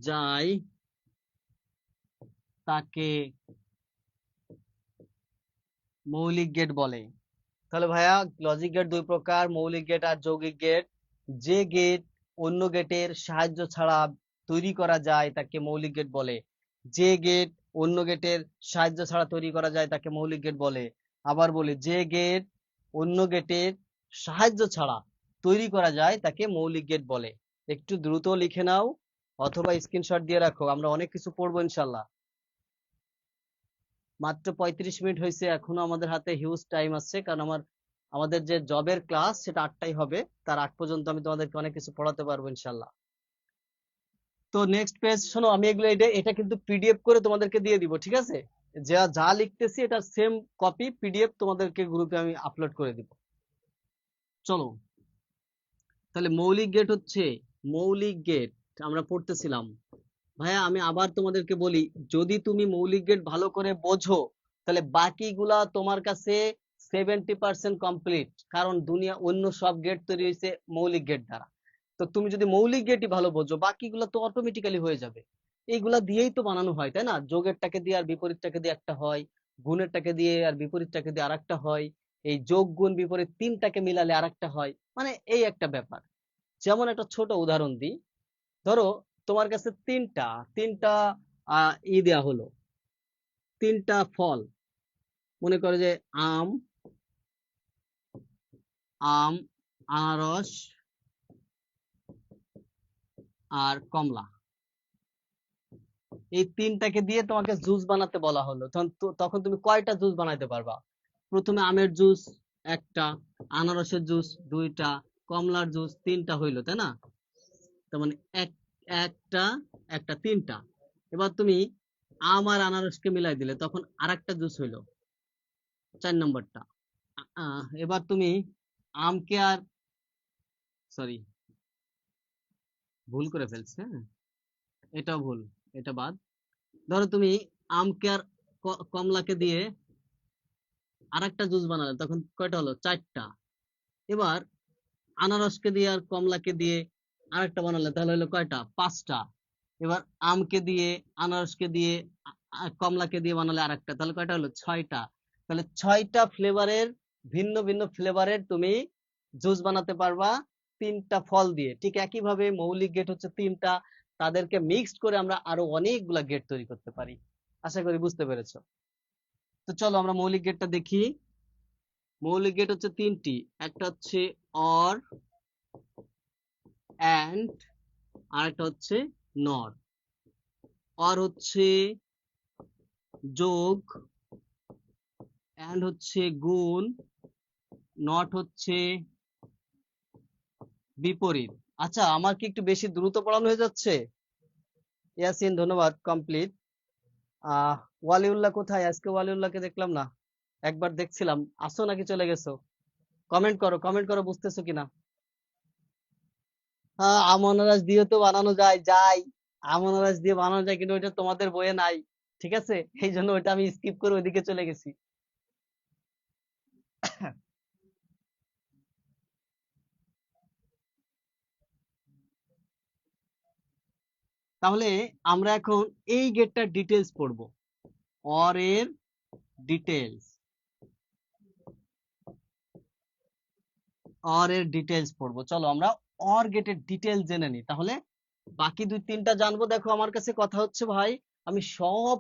যায় তাকে মৌলিক গেট বলে। তাহলে ভাইয়া লজিক গেট 2 প্রকার, মৌলিক গেট আর যৌগিক গেট। যে গেট অন্য গেটের সাহায্য ছাড়া তৈরি করা যায় তাকে মৌলিক গেট বলে। যে গেট অন্য গেটের সাহায্য ছাড়া তৈরি করা যায় তাকে মৌলিক গেট বলে। আবার বলি, যে গেট অন্য গেটের সাহায্য ছাড়া তৈরি করা যায় তাকে মৌলিক গেট বলে। একটু দ্রুত লিখে নাও অথবা স্ক্রিনশট দিয়ে রাখো, আমরা অনেক কিছু পড়বো ইনশাল্লাহ। মাত্র 35 মিনিট হয়েছে, এখনো আমাদের হাতে হিউজ টাইম আছে, কারণ আমাদের যে জবের ক্লাস সেটা 8টায় হবে। তার আগ পর্যন্ত আমি তোমাদেরকে অনেক কিছু পড়াতে পারবো ইনশাল্লাহ। তো নেক্সট পেজ শোনো, আমি এগুলো এটা কিন্তু পিডিএফ করে তোমাদেরকে দিয়ে দিব, ঠিক আছে? যা যা লিখতেছি এটা সেম কপি পিডিএফ তোমাদেরকে গ্রুপে আমি আপলোড করে দিব। চলো, তাহলে মৌলিক গেট হচ্ছে, মৌলিক গেট আমরা পড়তেছিলাম। ভাইয়া আমি আবার তোমাদেরকে বলি, যদি তুমি মৌলিক গেট ভালো করে বোঝো তাহলে বাকিগুলা তোমার কাছে 70% কমপ্লিট, কারণ দুনিয়া অন্য সব গেট তৈরি হয়েছে মৌলিক গেট দ্বারা। তো তুমি যদি মৌলিক গেটই ভালো বোঝো বাকিগুলো তো অটোমেটিক্যালি হয়ে যাবে। এইগুলা দিয়েই তো বানানো হয়, তাই না? যোগেরটাকে দিয়ে আর বিপরীতটাকে দিয়ে একটা হয়, গুণেরটাকে দিয়ে আর বিপরীতটাকে দিয়ে আরেকটা হয়, এই যোগ গুণ বিপরীত তিনটাকে মিলালে আরেকটা হয়, মানে এই একটা ব্যাপার। যেমন একটা ছোট উদাহরণ দিই, ধরো তোমার কাছে তিনটা তিনটা দেয়া হলো, তিনটা ফল, মনে করো যে আম, আম, আনারস আর কমলা। এই তিনটাকে দিয়ে তোমাকে জুস বানাতে বলা হলো, তখন তুমি কয়টা জুস বানাতে পারবা? প্রথমে আমের জুস একটা, আনারসের জুস দুইটা, কমলার জুস তিনটা হইলো, তাই না? তার মানে একটা একটা তিনটা। এবার তুমি আম আর আনারসকে মিলাই দিলে তখন আরেকটা জুস হইলো, 4 নম্বরটা। এবার তুমি আমকে আর, সরি ভুল করে ফেলছে, হ্যাঁ, এটা ভুল, এটা বাদ। ধরো তুমি আমকে আর কমলাকে দিয়ে আরেকটা জুস বানালে, তখন কয়টা হলো? 4টা। এবার আনারসকে দিয়ে আর কমলাকে দিয়ে আরেকটা বানালে তাহলে হলো কয়টা? 5টা। এবার আমকে দিয়ে, আনারসকে দিয়ে, কমলাকে দিয়ে বানালে আরেকটা, তাহলে কয়টা হলো? 6টা। তাহলে 6টা ফ্লেভারের, ভিন্ন ভিন্ন ফ্লেভারের তুমি জুস বানাতে পারবা 3টা ফল দিয়ে। ঠিক একইভাবে মৌলিক গেট হচ্ছে 3টা, তাদেরকে মিক্সড করে আমরা আরো অনেকগুলা গেট তৈরি করতে পারি। আশা করি বুঝতে পেরেছো। তো চলো আমরা মৌলিক গেটটা দেখি। মৌলিক গেট হচ্ছে 3টি। একটা হচ্ছে অর, অ্যান্ড, আর একটা হচ্ছে নর। অর হচ্ছে যোগ, অ্যান্ড হচ্ছে গুণ, নট হচ্ছে বিপরীত। আচ্ছা, আমার কি একটু বেশি দ্রুত পড়ানো হয়ে যাচ্ছে? ইয়াসিন ধন্যবাদ, কমপ্লিট। আহ ওয়ালিউল্লাহ কোথায়? আজকে ওয়ালিউল্লাহকে দেখলাম না, একবার দেখছিলাম। আসো নাকি চলে গেছো? কমেন্ট করো, কমেন্ট করো, বুঝতেছো কিনা। হ্যাঁ, আমনারাস দিয়ে তো বানানো যায়, আমনারাস দিয়ে বানানো যায়, কিন্তু ওইটা তোমাদের বইয়ে নাই। ঠিক আছে, এই জন্য ওইটা আমি স্কিপ করে ওইদিকে চলে গেছি। তাহলে আমরা এখন এই গেটটার ডিটেলস পড়বো। অর এর ডিটেলস, অর এর ডিটেলস পড়বো। চলো আমরা অর গেটের ডিটেলস জেনে নিই, তাহলে বাকি 2-3টা জানবো। দেখো আমার কাছে কথা হচ্ছে ভাই, আমি সব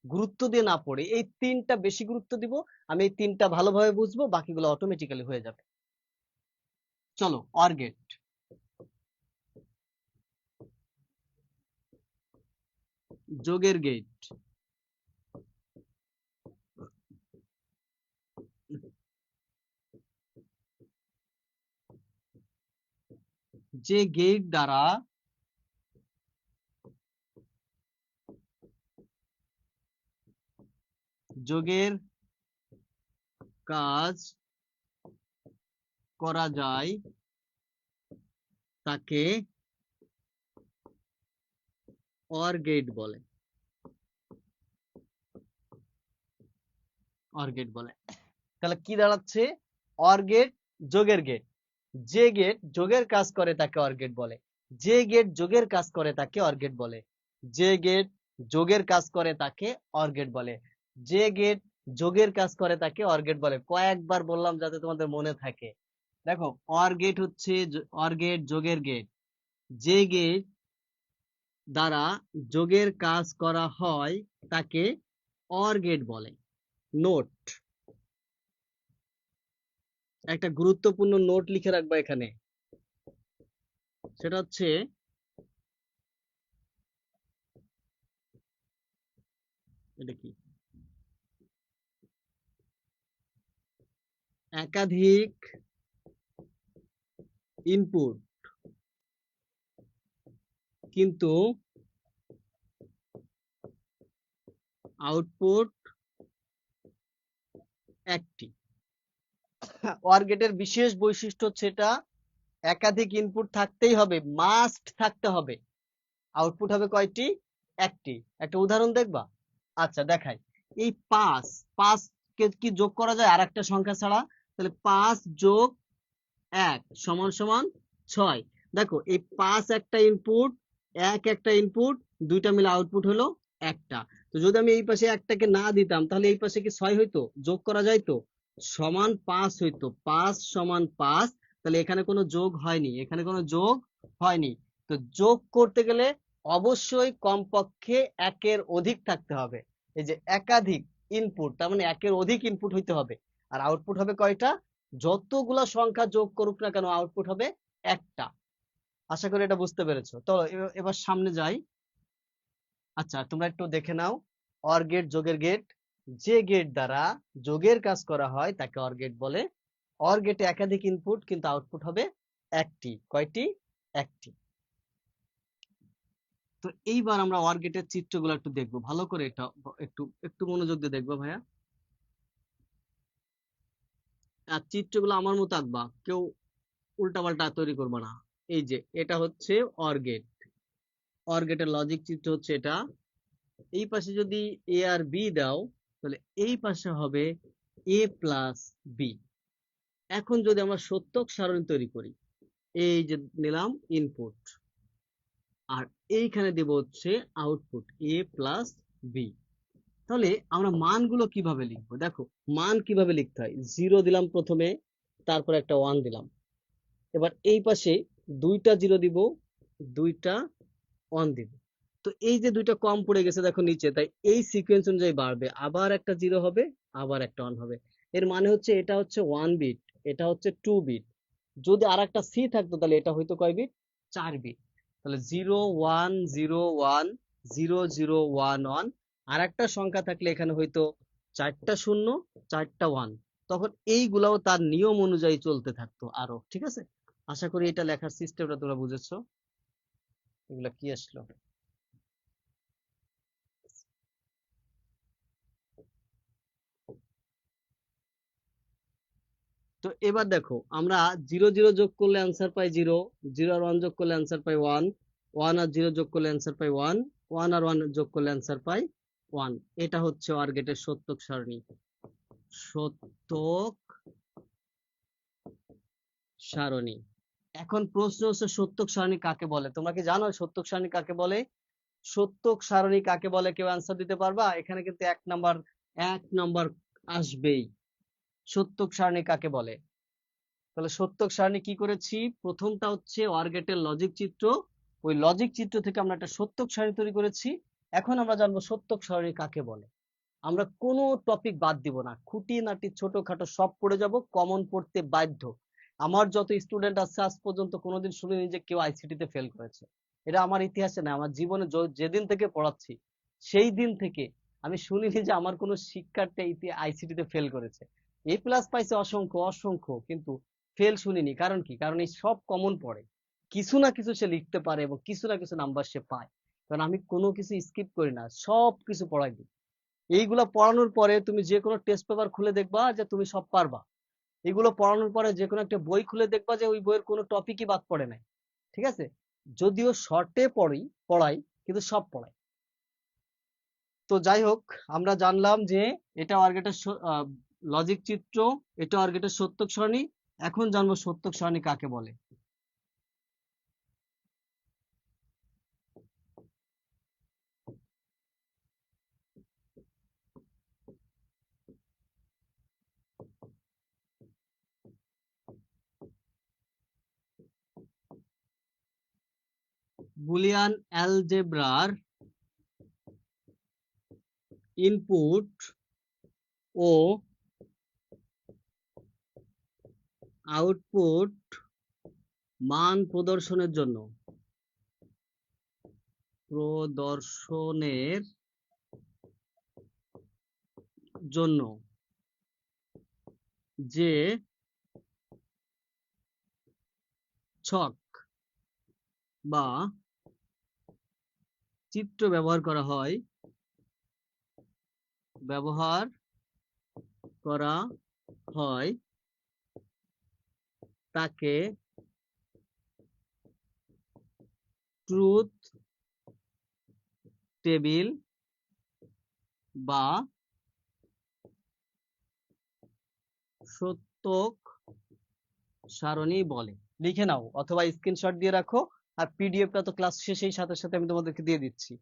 গুরুত্ব দিয়ে না পড়ে এই 3টা বেশি গুরুত্ব দিব। আমি এই 3টা ভালোভাবে বুঝবো, বাকিগুলো অটোমেটিক্যালি হয়ে যাবে। চলো, অর গেট। যোগের গেট, যে গেট দ্বারা যোগের কাজ করা যায় তাকে অর গেট বলে। অর গেট বলে। তাহলে কি দাঁড়াচ্ছে? অর গেট যোগের গেট। যে গেট যোগের কাজ করে তাকে অর গেট বলে। যে গেট যোগের কাজ করে তাকে অর গেট বলে। যে গেট যোগের কাজ করে তাকে অর গেট বলে। যে গেট যোগের কাজ করে তাকে অর গেট বলে। কয়েকবার বললাম যাতে তোমাদের মনে থাকে। দেখো, অর গেট হচ্ছে অর গেট যোগের গেট। যে গেট দ্বারা যোগের কাজ করা হয় তাকে অর গেট বলে। নোট, একটা গুরুত্বপূর্ণ নোট লিখে রাখবা এখানে। সেটা হচ্ছে, এটা কি? একাধিক ইনপুট কিন্তু আউটপুট একটি। অর গেটের বিশেষ বৈশিষ্ট্য হচ্ছে এটা একাধিক ইনপুট থাকতেই হবে, মাস্ট থাকতে হবে। আউটপুট হবে কয়টি? একটি। একটা উদাহরণ দেখবা? আচ্ছা দেখাই। এই 5 কে কি যোগ করা যায় আর একটা সংখ্যা ছাড়া? তাহলে 5 যোগ 1 সমান সমান 6। দেখো, এই 5 একটা ইনপুট, 1 একটা ইনপুট, দুইটা মিলে আউটপুট হলো একটা। তো যদি আমি এই পাশে একটাকে না দিতাম, তাহলে এই পাশে কি 6 হইতো? যোগ করা যাইতো? সমান 5 হইতো। 5 সমান 5। তাহলে এখানে কোনো যোগ হয়নি, এখানে কোনো যোগ হয়নি। তো যোগ করতে গেলে অবশ্যই কমপক্ষে একের অধিক থাকতে হবে। এই যে একাধিক ইনপুট, তার মানে একের অধিক ইনপুট হইতে হবে। আর আউটপুট হবে কয়টা? যতগুলা সংখ্যা যোগ করুক না কেন, আউটপুট হবে একটা। আশা করি এটা বুঝতে পেরেছো। তো এবার সামনে যাই। আচ্ছা, তোমরা একটু দেখে নাও। অর গেট যোগের গেট। যে গেট দ্বারা যোগের কাজ করা হয় তাকে অর গেট বলে। অর গেটে একাধিক ইনপুট কিন্তু আউটপুট হবে একটি। কয়টি? একটি। তো এইবার আমরা অর গেটের চিত্রগুলো একটু দেখবো ভালো করে। এটা একটু একটু মনোযোগ দিয়ে দেখবো ভাইয়া। আর চিত্রগুলো আমার মতো আঁকবা, কেউ উল্টাপাল্টা তৈরি করবা না। এই যে এটা হচ্ছে অর গেট, অর গেটের লজিক চিত্র হচ্ছে এটা। এই পাশে যদি এ আর বি দাও তাহলে এই পাশে হবে এ প্লাস বি। এখন যদি আমরা সত্যক সারণী তৈরি করি, এই যে নিলাম ইনপুট, আর এইখানে দেব হচ্ছে আউটপুট এ প্লাস বি। তাহলে আমরা মানগুলো কিভাবে লিখবো? দেখো মান কিভাবে লিখতে হয়, 0 দিলাম প্রথমে, তারপর একটা 1 দিলাম। এবার এই পাশে দুইটা 0 দিব, দুইটা 1 দিব। তো এই যে দুইটা কম পড়ে গেছে দেখো নিচে, তাই এই সিকোয়েন্স অনুযায়ী বাড়বে, আবার একটা 0 হবে, আবার একটা 1 হবে। এর মানে হচ্ছে এটা হচ্ছে 1 বিট, এটা হচ্ছে 2 বিট। যদি আর একটা সি থাকতো তাহলে এটা হয়তো কয় বিট? 4 বিট। তাহলে 0 1 0 1 0 0 1 1। আর একটা সংখ্যা থাকলে এখানে হয়তো 4টা 0 4টা 1। তখন এইগুলাও তার নিয়ম অনুযায়ী চলতে থাকতো আরো। ঠিক আছে, আশা করি এটা লেখার সিস্টেমটা তোমরা বুঝেছো। এগুলা কি আসলো? তো এবার দেখো আমরা 0 0 যোগ করলে অ্যান্সার পাই 0, 0 আর 1 যোগ করলে অ্যান্সার পাই 1, 1 আর 0 যোগ করলে অ্যান্সার পাই 1, 1 আর 1 যোগ করলে অ্যান্সার পাই 1। এটা হচ্ছে অর গেটের সত্যক সারণী। সত্যক সারণী। এখন প্রশ্ন হচ্ছে সত্যক সারণী কাকে বলে? তোমরা কি জানো সত্যক সারণী কাকে বলে? সত্যক সারণী কাকে বলে? কেউ অ্যান্সার দিতে পারবা? এখানে কিন্তু এক নাম্বার আসবেই। সত্যক সারণী কাকে বলে? তাহলে সত্যক সারণী কি করেছি, প্রথমটা হচ্ছে অর গেটের লজিক চিত্র, ওই লজিক চিত্র থেকে আমরা একটা সত্যক সারণী তৈরি করেছি। এখন আমরা জানবো সত্যক সারণী কাকে বলে। আমরা কোনো টপিক বাদ দিব না, খুঁটিনাটি ছোটখাটো সব পড়ে যাব, কমন পড়তে বাধ্য। আমার যত স্টুডেন্ট আছে আজ পর্যন্ত কোনোদিন শুনিনি যে কেউ আইসিটি তে ফেল করেছে। এটা আমার ইতিহাসে না, আমার জীবনে যেদিন থেকে পড়াচ্ছি সেই দিন থেকে আমি শুনিনি যে আমার কোনো শিক্ষার্থী আইসিটি তে ফেল করেছে। এ প্লাস পাইছে অসংখ্য অসংখ্য, কিন্তু ফেল শুনিনি। কারণ কি? কারণ এই সব কমন পড়ে, কিছু না কিছু সে লিখতে পারে এবং কিছু না কিছু নাম্বার সে পায়। কারণ আমি কোনো কিছু স্কিপ করি না, সব কিছু পড়াই দিই। এইগুলো পড়ানোর পরে তুমি যে কোনো টেস্ট পেপার খুলে দেখবা যে তুমি সব পারবা। এগুলো পড়ানোর পরে যে কোনো একটা বই খুলে দেখবা যে ওই বইয়ের কোনো টপিকই বাদ পড়ে নাই। ঠিক আছে, যদিও শর্টে পড়াই, কিন্তু সব পড়াই। তো যাই হোক, আমরা জানলাম যে এটা অর গেটের লজিক চিত্র, এটা অর গেটের সত্যক সারণী। এখন জানবো সত্যক সারণী কাকে বলে। বুলিয়ান অ্যালজেব্রার ইনপুট ও আউটপুট মান প্রদর্শনের জন্য যে ছক বা চিত্র ব্যবহার করা হয় তাকে ট্রুথ টেবিল বা সত্যক সারণী বলে। লিখে নাও অথবা স্ক্রিনশট দিয়ে রাখো। আর পিডিএফটা তো ক্লাস শেষেই সাথে সাথে আমি তোমাদেরকে দিয়ে দিচ্ছি,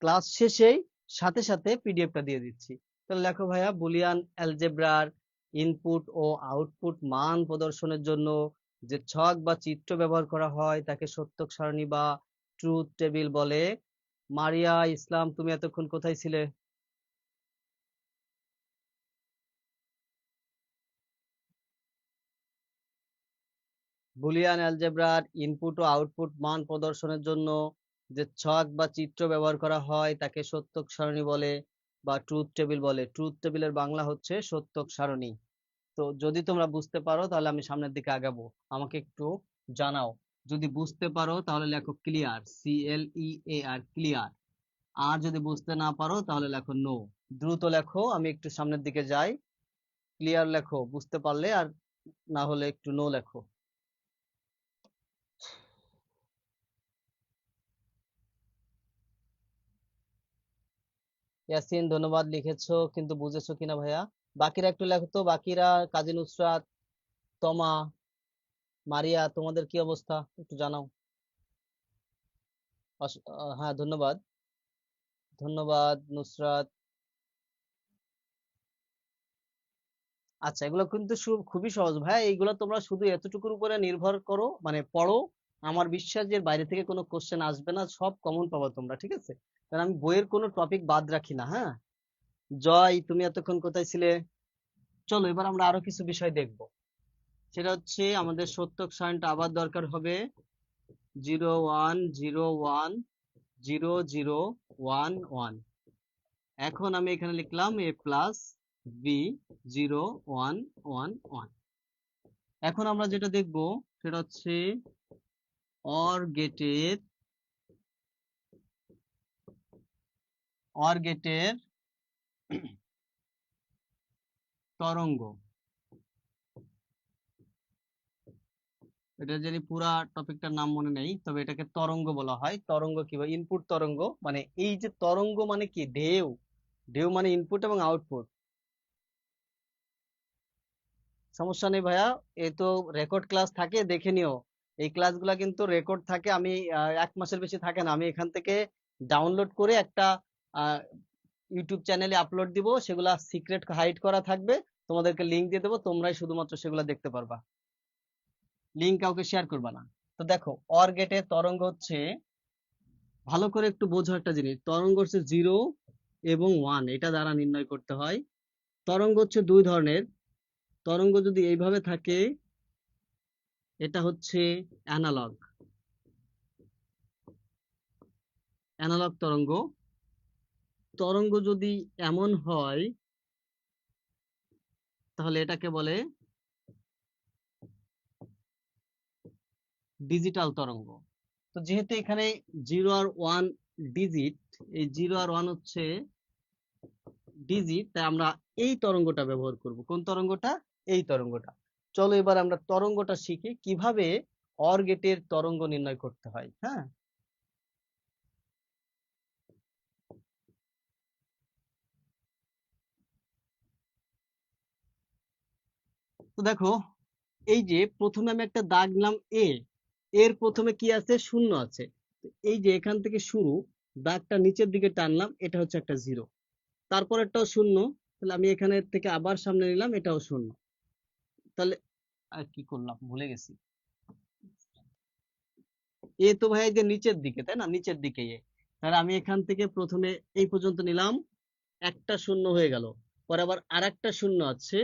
ক্লাস শেষেই সাথে সাথে পিডিএফটা দিয়ে দিচ্ছি। তাহলে লেখো ভাইয়া, বুলিয়ান অ্যালজেব্রার ইনপুট ও আউটপুট মান প্রদর্শনের জন্য যে ছক বা চিত্র ব্যবহার করা হয় তাকে সত্যক সারণী বা ট্রুথ টেবিল বলে। মারিয়া ইসলাম, তুমি এতক্ষণ কোথায় ছিলে? বুলিয়ান অ্যালজেব্রার ইনপুট ও আউটপুট মান প্রদর্শনের জন্য যে ছক বা চিত্র ব্যবহার করা হয় তাকে সত্যক সারণী বলে বা ট্রুথ টেবিল বলে। ট্রুথ টেবিলের বাংলা হচ্ছে সত্যক সারণী। তো যদি তোমরা বুঝতে পারো তাহলে আমি সামনের দিকে আগাবো, আমাকে একটু জানাও। যদি বুঝতে পারো তাহলে লেখো ক্লিয়ার, CLEAR, ক্লিয়ার। আর যদি বুঝতে না পারো তাহলে লেখো নো। দ্রুত লেখো, আমি একটু সামনের দিকে যাই। ক্লিয়ার লেখো বুঝতে পারলে, আর না হলে একটু নো লেখো। ইয়াসিন ধন্যবাদ, লিখেছো কিন্তু বুঝেছো কিনা ভাইয়া? বাকিরা একটু লেখো তো, বাকিরা কাজী নুসরাত, তমা, মারিয়া, তোমাদের কি অবস্থা একটু জানাও। হ্যাঁ, ধন্যবাদ, ধন্যবাদ নুসরাত। আচ্ছা, এগুলো কিন্তু খুবই সহজ ভাই, এইগুলো তোমরা শুধু এতটুকুর উপরে নির্ভর করো, মানে পড়ো। আমার বিশ্বাস যে এর বাইরে থেকে কোনো কোশ্চেন আসবে না, সব কমন পাবো তোমরা, ঠিক আছে? কারণ আমি বইয়ের কোনো টপিক বাদ রাখি না। হ্যাঁ, জয় তুমি এতক্ষণ কোথায় ছিলে? চলো এবার আমরা আরো কিছু বিষয় দেখবো। সেটা হচ্ছে আমাদের সত্যক সারণীটা আবার দরকার হবে 0 1 0 1 0 0 1 1। এখন আমি এখানে লিখলাম a প্লাস বি 0 1 1 1। এখন আমরা যেটা দেখব সেটা হচ্ছে অর গেটের তরঙ্গ। এটা জানি পুরা টপিকটার নাম মনে নেই, তবে এটাকে তরঙ্গ বলা হয়। তরঙ্গ কি বা ইনপুট তরঙ্গ, মানে এই যে তরঙ্গ মানে কি, ঢেউ। ঢেউ মানে ইনপুট এবং আউটপুট। সমস্যা নেই ভাইয়া, এ তো রেকর্ড ক্লাস থাকে, দেখে নিও। এই ক্লাসগুলা কিন্তু রেকর্ড থাকে, আমি 1 মাসের বেশি থাকে না। আমি এখান থেকে ডাউনলোড করে একটা ইউটিউব চ্যানেলে আপলোড দিব, সেগুলা সিক্রেট হাইড করা থাকবে। তোমাদেরকে লিংক দিয়ে দেবো, তোমরাই শুধুমাত্র সেগুলা দেখতে পারবা, লিংক কাউকে শেয়ার করবা না। তো দেখো, অর গেটের তরঙ্গ হচ্ছে, ভালো করে একটু বোঝো একটা জিনিস, তরঙ্গ হচ্ছে 0 এবং 1, এটা দ্বারা নির্ণয় করতে হয়। তরঙ্গ হচ্ছে দুই ধরনের। তরঙ্গ যদি এইভাবে থাকে, এটা হচ্ছে অ্যানালগ, অ্যানালগ তরঙ্গ। তরঙ্গ যদি এমন হয় তাহলে এটাকে বলে ডিজিটাল তরঙ্গ। তো যেহেতু এখানে 0 আর 1 ডিজিট, এই 0 আর 1 হচ্ছে ডিজিট, তাই আমরা এই তরঙ্গটা ব্যবহার করব। কোন তরঙ্গটা? এই তরঙ্গটা। চলো এবার আমরা তরঙ্গটা শিখি, কিভাবে অর গেটের তরঙ্গ নির্ণয় করতে হয়। হ্যাঁ, তো দেখো, এই যে প্রথমে আমি একটা দাগ নিলাম এ, এর প্রথমে কি আছে? শূন্য আছে। তো এই যে এখান থেকে শুরু, দাগটা নিচের দিকে টানলাম, এটা হচ্ছে একটা 0। তারপর একটাও শূন্য, তাহলে আমি এখানে থেকে আবার সামনে নিলাম, এটাও শূন্য। তাহলে আর কি করলাম ভুলে গেছি। এ তো ভাই এই যে নিচের দিকে, তাই না? নিচের দিকে এ। তাহলে আমি এখান থেকে প্রথমে এই পর্যন্ত নিলাম, একটা শূন্য হয়ে গেল। পরে আবার আরেকটা শূন্য আছে,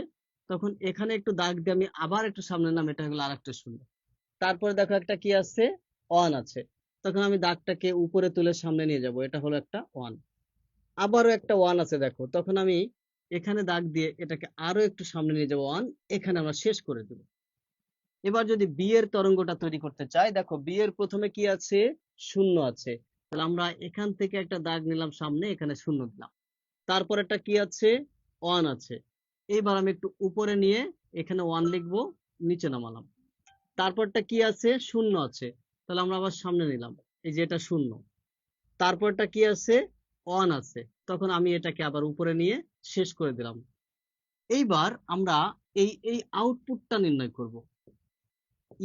তখন এখানে একটু দাগ দিয়ে আমি আবার একটু সামনে নাম, এটা হয়ে গেল আরেকটা শূন্য। তারপরে দেখো একটা কি আছে? 1 আছে। তখন আমি দাগটাকে উপরে তুলে সামনে নিয়ে যাব, এটা হলো একটা 1। আবারও একটা 1 আছে দেখো, তখন আমি এখানে দাগ দিয়ে এটাকে আরো একটু সামনে নিয়ে যাবো 1, এখানে আমরা শেষ করে দেব। এবার যদি বি এর তরঙ্গটা তৈরি করতে চাই, দেখো বি এর প্রথমে কি আছে? শূন্য আছে। তাহলে আমরা এখান থেকে একটা দাগ নিলাম সামনে, এখানে শূন্য দিলাম। তারপর একটা কি আছে? 1 আছে। এইবার আমি একটু উপরে নিয়ে এখানে 1 লিখবো, নিচে নামালাম। তারপরটা কি আছে? শূন্য আছে। তাহলে আমরা আবার সামনে নিলাম, এই যে এটা শূন্য। তারপরটা কি আছে? 1 আছে। তখন আমি এটাকে আবার উপরে নিয়ে শেষ করে দিলাম। এইবার আমরা এই এই আউটপুটটা নির্ণয় করব,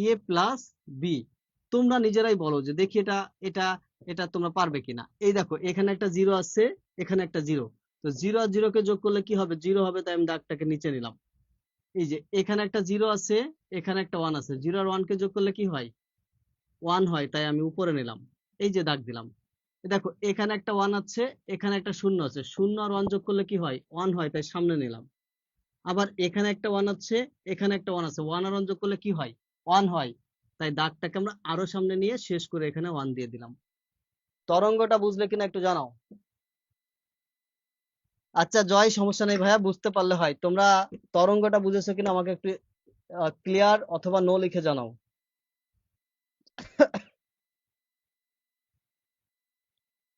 এ প্লাস বি। তোমরা নিজেরাই বলো যে দেখি এটা এটা এটা তোমরা পারবে কিনা। এই দেখো, এখানে একটা 0 আছে, এখানে একটা 0। তো 0 আর 0 কে যোগ করলে কি হবে? 0 হবে, তাই আমি দাগটাকে নিচে নিলাম। এই যে এখানে একটা 0 আছে, এখানে একটা 1 আছে, 0 আর 1 কে যোগ করলে কি হয়? 1 হয়, তাই আমি উপরে নিলাম, এই যে দাগ দিলাম। দেখো এখানে একটা 1 আছে, এখানে একটা শূন্য আছে, শূন্য আর 1 যোগ করলে কি হয়? 1 হয়, তাই সামনে নিলাম। আবার এখানে একটা 1 আছে, এখানে একটা 1 আছে, 1 আর 1 যোগ করলে কি হয়? 1 হয়, তাই দাগটাকে আমরা আরো সামনে নিয়ে শেষ করে এখানে 1 দিয়ে দিলাম। তরঙ্গটা বুঝলে কিনা একটু জানাও। আচ্ছা জয়, সমস্যা নেই ভাইয়া, বুঝতে পারলে হয়। তোমরা তরঙ্গটা বুঝেছো কিনা আমাকে একটু ক্লিয়ার অথবা নো লিখে জানাও।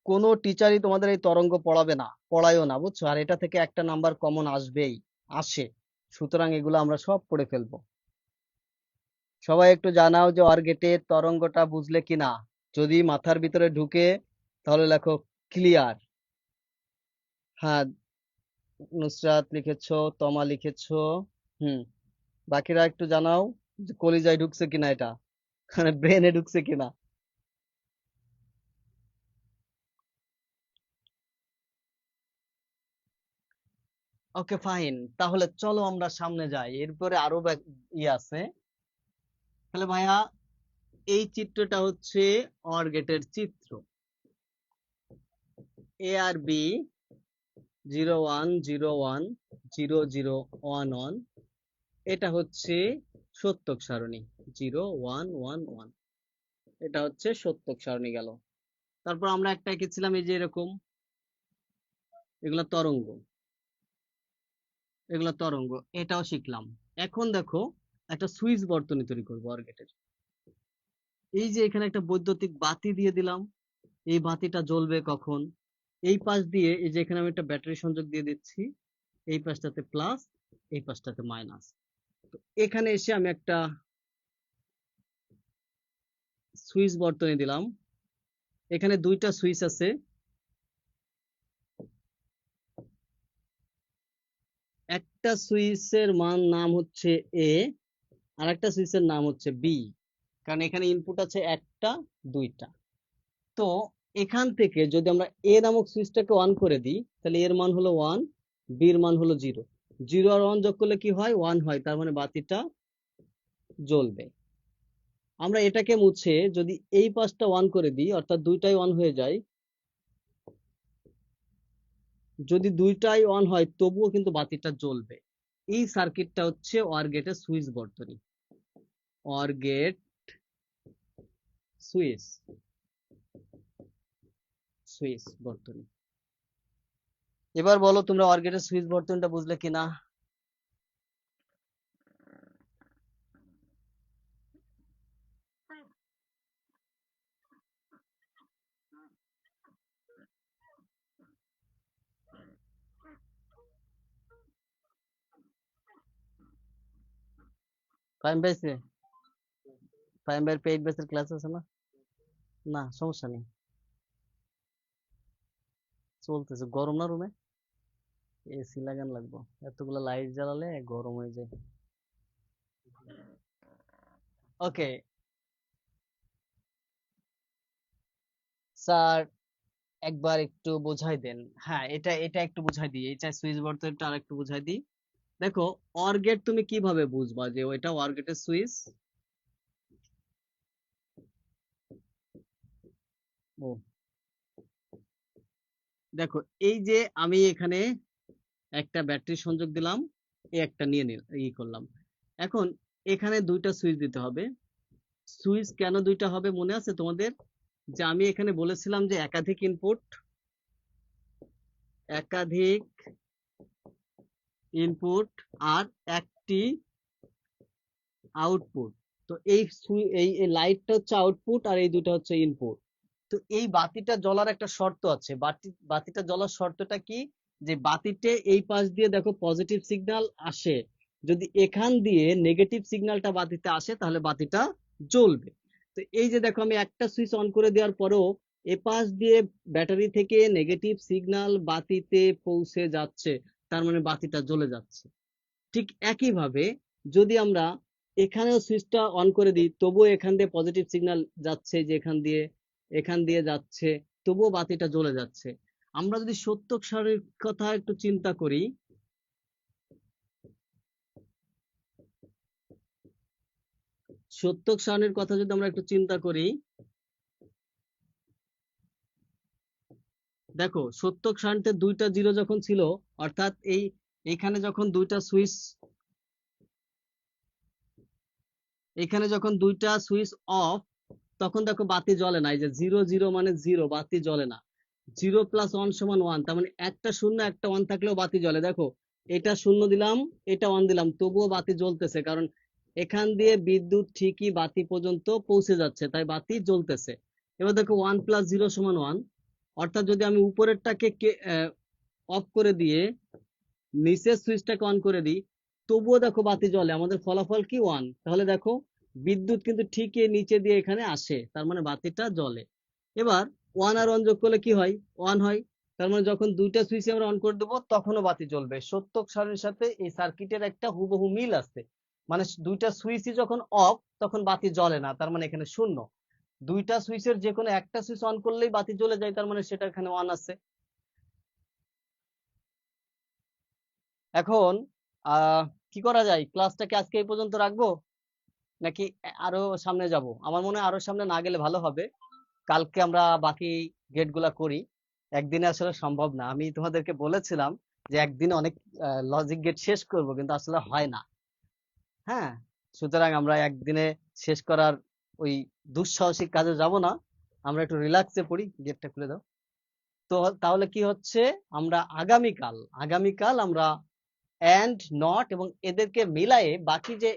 কোনো টিচারই তোমাদের এই তরঙ্গ পড়াবে না, পড়ায়ও না, বুঝছো? আর এটা থেকে একটা নাম্বার কমন আসবেই, আসে। সুতরাং এগুলো আমরা সব পড়ে ফেলবো। সবাই একটু জানাও যে অর গেটের তরঙ্গটা বুঝলে কিনা। যদি মাথার ভিতরে ঢুকে তাহলে লেখো ক্লিয়ার। হ্যাঁ, নুসরাত লিখেছো, তমা লিখেছো। হুম, বাকিরা একটু জানাও যে কলিজায় ঢুকছে কিনা এটা, মানে ব্রেনে ঢুকছে কিনা। ওকে ফাইন, তাহলে চলো আমরা সামনে যাই, এরপরে আরো ইয়ে আছে। তাহলে ভাইয়া, এই চিত্রটা হচ্ছে অর গেটের চিত্র। এ আর বি 01010011, এটা হচ্ছে সত্যক সারণী 0111, এটা হচ্ছে সত্যক সারণী গেল। তারপর আমরা একটা এঁকেছিলাম এই যে এরকম, এগুলা তরঙ্গ, এগুলা তরঙ্গ, এটাও শিখলাম। এখন দেখো একটা সুইচ বর্তনী তৈরি করবো অর গেটের। এই যে এখানে একটা বৈদ্যুতিক বাতি দিয়ে দিলাম, এই বাতিটা জ্বলবে কখন? এই পাশ দিয়ে, এই যে এখানে আমি একটা ব্যাটারি সংযোগ দিয়ে দিচ্ছি, এই পাশটাতে প্লাস, এই পাশটাতে মাইনাস। তো এখানে এসে আমি একটা সুইচ বর্তনী দিলাম। এখানে দুইটা সুইচ আছে, একটা সুইচের মান নাম হচ্ছে এ, আর একটা সুইচের নাম হচ্ছে বি, কারণ এখানে ইনপুট আছে একটা, দুইটা। তো এখান থেকে যদি আমরা এ নামক সুইচটাকে অন করে দিই, তাহলে এর মান হলো 1, বির মান হলো 0, 0 আর 1 যোগ করলে কি হয়? 1 হয়, তার মানে বাতিটা জ্বলবে। আমরা এটাকে মুছে যদি এই পাশটা অন করে দিই, অর্থাৎ দুইটাই অন হয়ে যায়, যদি দুইটাই অন হয় তবুও কিন্তু বাতিটা জ্বলবে। এই সার্কিটটা হচ্ছে অর গেটের সুইচ বর্তনী, অর গেট সুইচ, সুইচ বর্তনী। এবার বলো তোমরা অর গেটের সুইচ বর্তনীটা বুঝলে কিনা? ফাইম পাইছে? ফাইম ভাইয়ের পেইড ব্যাচের ক্লাস আছে না? না সমস্যা নেই, চলতেছে। গরম না রুমে? এসি লাগান লাগবো, এতগুলা লাইট জ্বালালে গরম হয়ে যায়। ওকে স্যার, একবার একটু বোঝাই দেন। হ্যাঁ, এটা এটা একটু বুঝাই দিই, এটা সুইচ বর্তনীটা আর একটু বুঝাই দিই। দেখো, অর গেট তুমি কিভাবে বুঝবা যে ওইটা অর গেটের সুইচ? ও দেখো, এই যে আমি এখানে একটা ব্যাটারি সংযোগ দিলাম, এই একটা নিয়ে করলাম। এখন এখানে দুইটা সুইচ দিতে হবে। সুইচ কেন দুইটা হবে মনে আছে তোমাদের? যে আমি এখানে বলেছিলাম যে একাধিক ইনপুট, একাধিক ইনপুট আর একটি আউটপুট। তো এই লাইটটা হচ্ছে আউটপুট আর এই দুটো হচ্ছে ইনপুট। তো এই বাতিটা জ্বলার একটা শর্ত আছে। বাতিটা জ্বলার শর্তটা কি? যে বাতিতে এই পাশ দিয়ে দেখো পজিটিভ সিগন্যাল আসে, যদি এখান দিয়ে নেগেটিভ সিগন্যালটা বাতিতে আসে তাহলে বাতিটা জ্বলবে। তো এই যে দেখো, আমি একটা সুইচ অন করে দেওয়ার পরেও এ পাশ দিয়ে ব্যাটারি থেকে নেগেটিভ সিগন্যাল বাতিতে পৌঁছে যাচ্ছে, তার মানে বাতিটা জ্বলে যাচ্ছে। ঠিক একইভাবে যদি আমরা এখানেও সুইচটা অন করে দিই, তবুও এখান দিয়ে পজিটিভ সিগন্যাল যাচ্ছে, যে এখান দিয়ে যাচ্ছে, তবুও বাতিটা জ্বলে যাচ্ছে। আমরা যদি সত্যক সারণীর কথা একটু চিন্তা করি, সত্যক সারণীর কথা যদি আমরা একটু চিন্তা করি, দেখো সত্যক সারণীতে দুইটা জিরো যখন ছিল, অর্থাৎ এখানে যখন দুইটা সুইচ, এখানে যখন দুইটা সুইচ অফ, তখন দেখো বাতি জ্বলে না। এই যে 0 0 মানে 0, বাতি জ্বলে না। 0 + 1 = 1, তার মানে একটা শূন্য একটা 1 থাকলেও বাতি জ্বলে। দেখো, এটা শূন্য দিলাম, এটা 1 দিলাম, তবুও বাতি জ্বলতেছে, কারণ এখান দিয়ে বিদ্যুৎ ঠিকই বাতি পর্যন্ত পৌঁছে যাচ্ছে, তাই বাতি জ্বলতেছে। এবার দেখো 1 + 0 = 1, অর্থাৎ যদি আমি উপরেরটাকে অফ করে দিয়ে নিচের সুইচটাকে অন করে দিই, তবুও দেখো বাতি জ্বলে, আমাদের ফলাফল কি? 1। তাহলে দেখো বিদ্যুৎ কিন্তু ঠিকই নিচে দিয়ে এখানে আসে, তার মানে বাতিটা জ্বলে। এবার 1 আর 1 যোগ করলে কি হয়? 1 হয়। তার মানে যখন দুইটা সুইচ আমরা অন করে দেবো তখনও বাতি জ্বলবে। সত্যক সারণীর সাথে এই সার্কিটের একটা হুবহু মিল আছে। মানে দুইটা সুইচই যখন অফ তখন বাতি জ্বলে না, তার মানে এখানে শূন্য। দুইটা সুইচের যে কোনো একটা সুইচ অন করলেই বাতি জ্বলে যায়, তার মানে সেটা এখানে অন আছে। এখন কি করা যায়, ক্লাসটাকে আজকে এই পর্যন্ত রাখবো নাকি আরো সামনে যাব? আমার মনে হয় আরো সামনে না গেলে ভালো হবে। কালকে আমরা বাকি গেট গুলা করি। একদিনে আসলে সম্ভব না। আমি তোমাদেরকে বলেছিলাম যে একদিনে অনেক লজিক গেট শেষ করব, কিন্তু আসলে হয় না। হ্যাঁ, সুতরাং আমরা একদিনে শেষ করার ওই দুঃসাহসিক কাজে যাব না। আমরা একটু রিল্যাক্সে পড়ি। গেটটা খুলে দাও। তো তাহলে কি হচ্ছে, আমরা আগামীকাল আগামীকাল আমরা এন্ড নট এবং এদেরকে মিলায়ে বাকি যে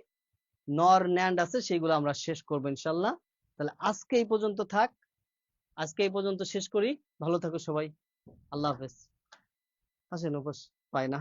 নর ন্যান্ড আছে সেগুলো আমরা শেষ করবো ইনশাল্লাহ। তাহলে আজকে এই পর্যন্ত থাক, আজকে এই পর্যন্ত শেষ করি। ভালো থাকো সবাই। আল্লাহ হাফেজ। আসেন উপস পাই না।